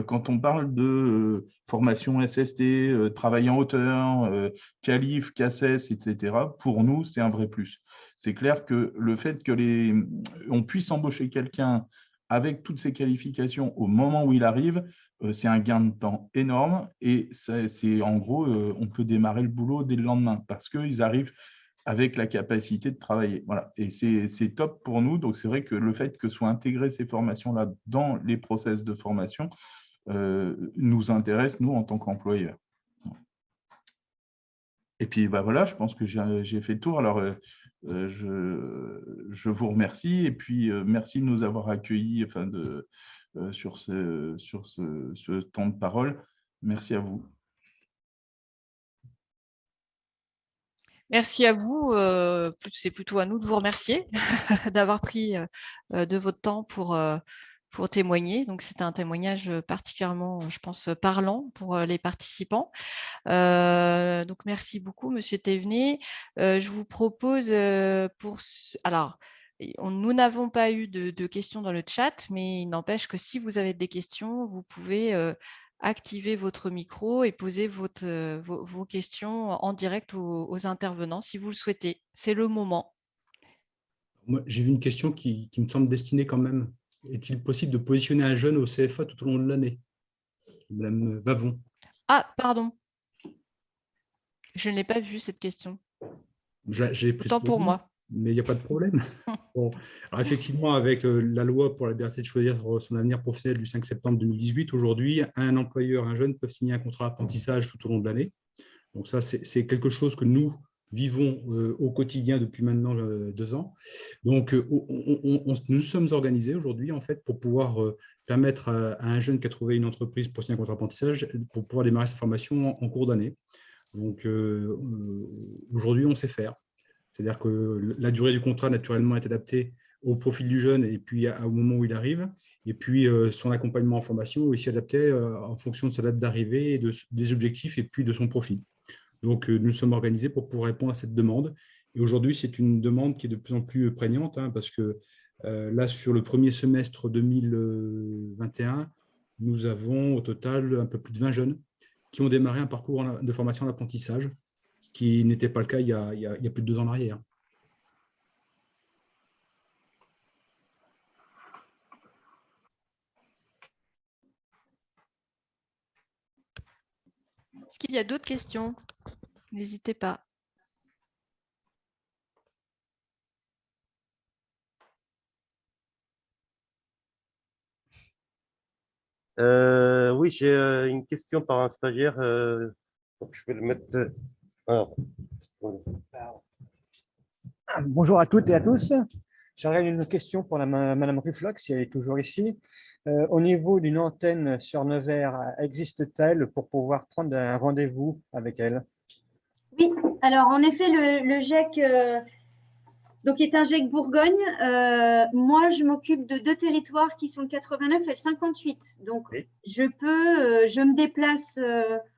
quand on parle de formation SST, travail en hauteur, qualif, CACES, etc., pour nous, c'est un vrai plus. C'est clair que le fait on puisse embaucher quelqu'un avec toutes ces qualifications au moment où il arrive, c'est un gain de temps énorme et c'est en gros, on peut démarrer le boulot dès le lendemain parce qu'ils arrivent avec la capacité de travailler. Voilà. Et c'est top pour nous. Donc, c'est vrai que le fait que soient intégrées ces formations-là dans les process de formation nous intéresse, nous, en tant qu'employeurs. Et puis, bah, voilà, je pense que j'ai fait le tour. Alors, je vous remercie. Et puis, merci de nous avoir accueillis sur ce temps de parole. Merci à vous. Merci à vous. C'est plutôt à nous de vous remercier d'avoir pris de votre temps pour témoigner. Donc, c'était un témoignage particulièrement, je pense, parlant pour les participants. Donc, merci beaucoup, Monsieur Thévenet. Je vous propose alors, nous n'avons pas eu de questions dans le chat, mais il n'empêche que si vous avez des questions, vous pouvez activer votre micro et poser vos questions en direct aux intervenants si vous le souhaitez. C'est le moment. Moi, j'ai vu une question qui me semble destinée quand même. Est-il possible de positionner un jeune au CFA tout au long de l'année? Madame Vavon. Ah, pardon. Je n'ai pas vu cette question. J'ai pris Autant pour moi. Mais il n'y a pas de problème. Bon. Alors effectivement, avec la loi pour la liberté de choisir son avenir professionnel du 5 septembre 2018, aujourd'hui, un employeur, un jeune peuvent signer un contrat d'apprentissage tout au long de l'année. Donc ça, c'est quelque chose que nous vivons au quotidien depuis maintenant 2 ans. Donc, nous sommes organisés aujourd'hui, en fait, pour pouvoir permettre à un jeune qui a trouvé une entreprise pour signer un contrat d'apprentissage, pour pouvoir démarrer sa formation en cours d'année. Donc, aujourd'hui, on sait faire. C'est-à-dire que la durée du contrat, naturellement, est adaptée au profil du jeune et puis au moment où il arrive. Et puis, son accompagnement en formation est aussi adapté en fonction de sa date d'arrivée, des objectifs et puis de son profil. Donc, nous sommes organisés pour pouvoir répondre à cette demande. Et aujourd'hui, c'est une demande qui est de plus en plus prégnante parce que là, sur le premier semestre 2021, nous avons au total un peu plus de 20 jeunes qui ont démarré un parcours de formation en apprentissage, ce qui n'était pas le cas il y a plus de 2 ans en arrière. Est-ce qu'il y a d'autres questions? N'hésitez pas. Oui, j'ai une question par un stagiaire. Donc je vais le mettre. Alors, Bonjour à toutes et à tous. J'aurais une question pour Madame Rufflock, si elle est toujours ici. Au niveau d'une antenne sur Nevers, existe-t-elle pour pouvoir prendre un rendez-vous avec elle? Oui, alors en effet, le GEC donc est un GEC Bourgogne. Moi, je m'occupe de 2 territoires qui sont le 89 et le 58. Donc, oui. Je me déplace,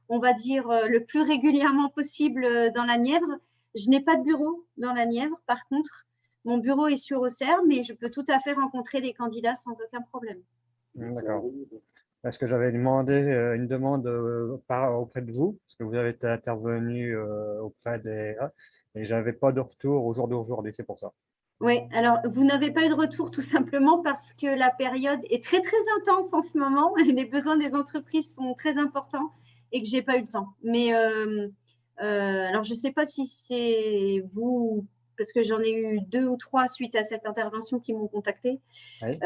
on va dire, le plus régulièrement possible dans la Nièvre. Je n'ai pas de bureau dans la Nièvre, par contre. Mon bureau est sur Auxerre, mais je peux tout à fait rencontrer les candidats sans aucun problème. D'accord. Parce que j'avais demandé une demande auprès de vous, parce que vous avez été intervenu auprès des... Et je n'avais pas de retour au jour d'aujourd'hui, c'est pour ça. Oui, alors vous n'avez pas eu de retour tout simplement parce que la période est très, très intense en ce moment. Les besoins des entreprises sont très importants et que je n'ai pas eu le temps. Mais alors, je ne sais pas si c'est vous, parce que j'en ai eu 2 ou 3 suite à cette intervention qui m'ont contacté. Oui.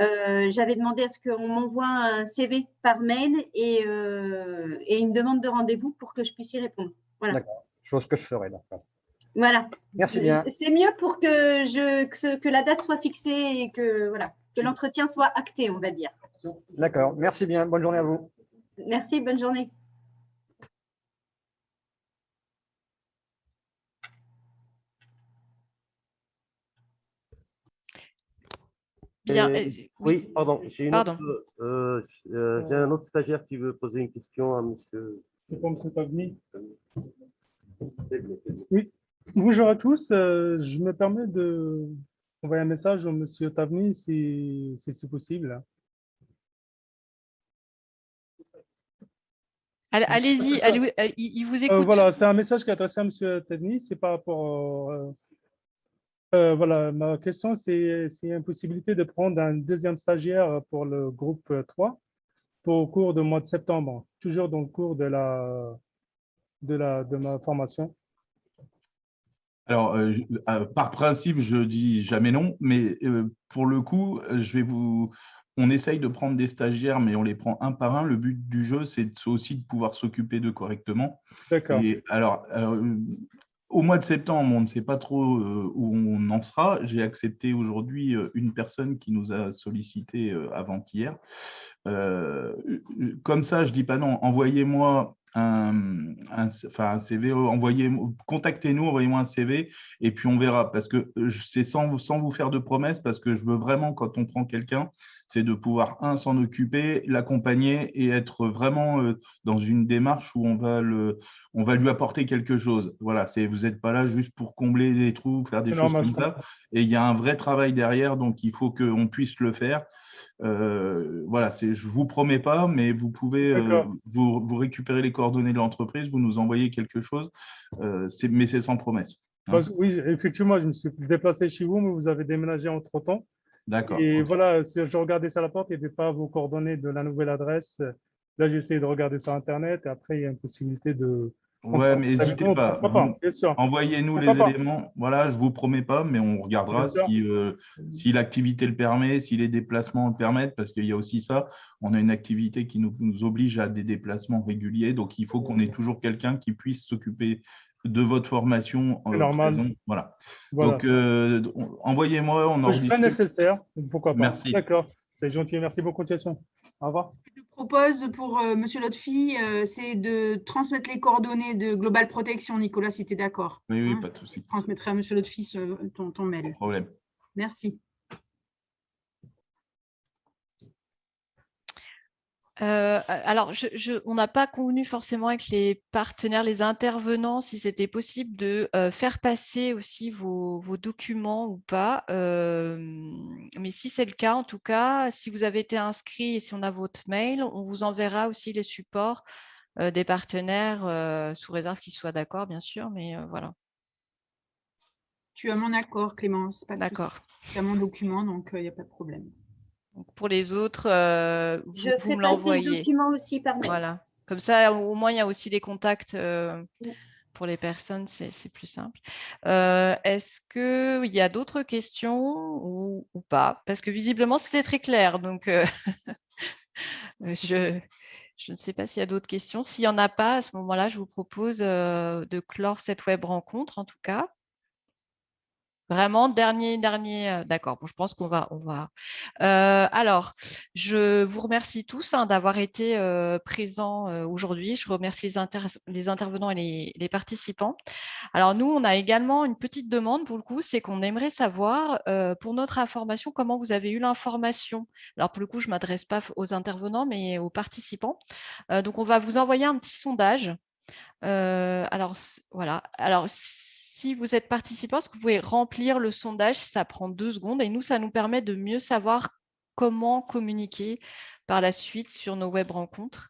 J'avais demandé à ce qu'on m'envoie un CV par mail et une demande de rendez-vous pour que je puisse y répondre. Voilà. D'accord, chose que je ferai. D'accord. Voilà. Merci bien. C'est mieux pour que la date soit fixée et que l'entretien soit acté, on va dire. D'accord, merci bien. Bonne journée à vous. Merci, bonne journée. Bien. Oui, pardon. J'ai un autre stagiaire qui veut poser une question à monsieur. C'est pour monsieur Tavni. Oui. Bonjour à tous. Je me permets d'envoyer un message au monsieur Tavni si c'est possible. Allez-y, il vous écoute. Voilà, c'est un message qui est adressé à M. Tedny. C'est par rapport voilà, ma question, c'est s'il y a une possibilité de prendre un deuxième stagiaire pour le groupe 3 au cours du mois de septembre, toujours dans le cours de ma formation. Alors, par principe, je dis jamais non, mais pour le coup, on essaye de prendre des stagiaires, mais on les prend un par un. Le but du jeu, c'est aussi de pouvoir s'occuper d'eux correctement. D'accord. Et alors, au mois de septembre, on ne sait pas trop où on en sera. J'ai accepté aujourd'hui une personne qui nous a sollicité avant-hier. Comme ça, je dis pas non. Envoyez-moi un CV, contactez-nous, envoyez-moi un CV et puis on verra. Parce que c'est sans vous faire de promesses, parce que je veux vraiment, quand on prend quelqu'un, c'est de pouvoir, s'en occuper, l'accompagner et être vraiment dans une démarche où on va lui apporter quelque chose. Voilà, vous n'êtes pas là juste pour combler des trous, faire des choses comme ça. Et il y a un vrai travail derrière, donc il faut qu'on puisse le faire. Voilà, je ne vous promets pas, mais vous pouvez vous récupérer les coordonnées de l'entreprise, vous nous envoyez quelque chose, mais c'est sans promesse. Hein. Oui, effectivement, je me suis déplacé chez vous, mais vous avez déménagé entre-temps. D'accord. Et voilà, si je regardais sur la porte, il n'y avait pas vos coordonnées de la nouvelle adresse. Là, j'ai essayé de regarder sur Internet et après, il y a une possibilité de… Ouais, mais n'hésitez pas. Bien sûr. Envoyez-nous les éléments. Voilà, je ne vous promets pas, mais on regardera si l'activité le permet, si les déplacements le permettent, parce qu'il y a aussi ça. On a une activité qui nous oblige à des déplacements réguliers, donc il faut qu'on ait toujours quelqu'un qui puisse s'occuper de votre formation. Normal. Voilà. Donc, envoyez-moi, on en Je fais nécessaire, pourquoi pas. Merci. D'accord, c'est gentil. Merci beaucoup, Thierry. Au revoir. Je propose pour M. Lotfi, c'est de transmettre les coordonnées de Global Protection, Nicolas, si tu es d'accord. Oui, pas de souci. Je transmettrai à M. Lotfi ton mail. Pas de problème. Merci. Alors, on n'a pas convenu forcément avec les partenaires, les intervenants, si c'était possible de faire passer aussi vos documents ou pas. Mais si c'est le cas, en tout cas, si vous avez été inscrit et si on a votre mail, on vous enverra aussi les supports des partenaires, sous réserve qu'ils soient d'accord, bien sûr, mais voilà. Tu as mon accord, Clémence. D'accord. Tu as mon document, donc il n'y a pas de problème. Donc, pour les autres, vous me l'envoyez. Le document aussi par mail. Voilà. Comme ça, au moins, il y a aussi des contacts pour les personnes, c'est plus simple. Est-ce qu'il y a d'autres questions ou pas? Parce que visiblement, c'était très clair. Donc, je ne sais pas s'il y a d'autres questions. S'il n'y en a pas, à ce moment-là, je vous propose de clore cette web rencontre, en tout cas. Vraiment, dernier, d'accord. Bon, je pense qu'on va. Alors, je vous remercie tous d'avoir été présents aujourd'hui. Je remercie les intervenants et les participants. Alors, nous, on a également une petite demande pour le coup, c'est qu'on aimerait savoir, pour notre information, comment vous avez eu l'information. Alors, pour le coup, je ne m'adresse pas aux intervenants, mais aux participants. Donc, on va vous envoyer un petit sondage. Alors, voilà. Alors, si vous êtes participant, est-ce que vous pouvez remplir le sondage? Ça prend 2 secondes et nous, ça nous permet de mieux savoir comment communiquer par la suite sur nos web rencontres.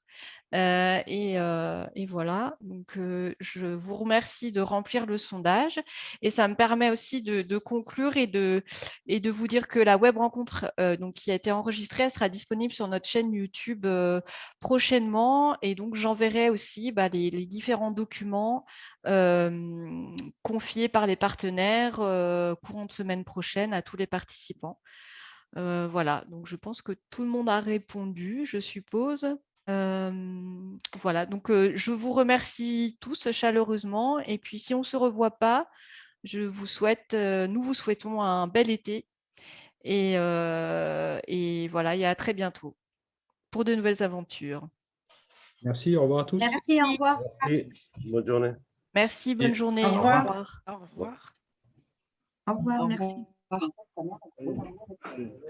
Et voilà, donc je vous remercie de remplir le sondage et ça me permet aussi de conclure et de vous dire que la web rencontre donc, qui a été enregistrée, elle sera disponible sur notre chaîne YouTube prochainement et donc j'enverrai aussi les différents documents confiés par les partenaires courant de semaine prochaine à tous les participants. Voilà, donc je pense que tout le monde a répondu, je suppose. Voilà, donc je vous remercie tous chaleureusement et puis si on ne se revoit pas, nous vous souhaitons un bel été et voilà, et à très bientôt pour de nouvelles aventures. Merci, au revoir à tous. Merci, au revoir. Bonne journée. Merci, bonne journée. Au revoir. Au revoir. Au revoir, merci.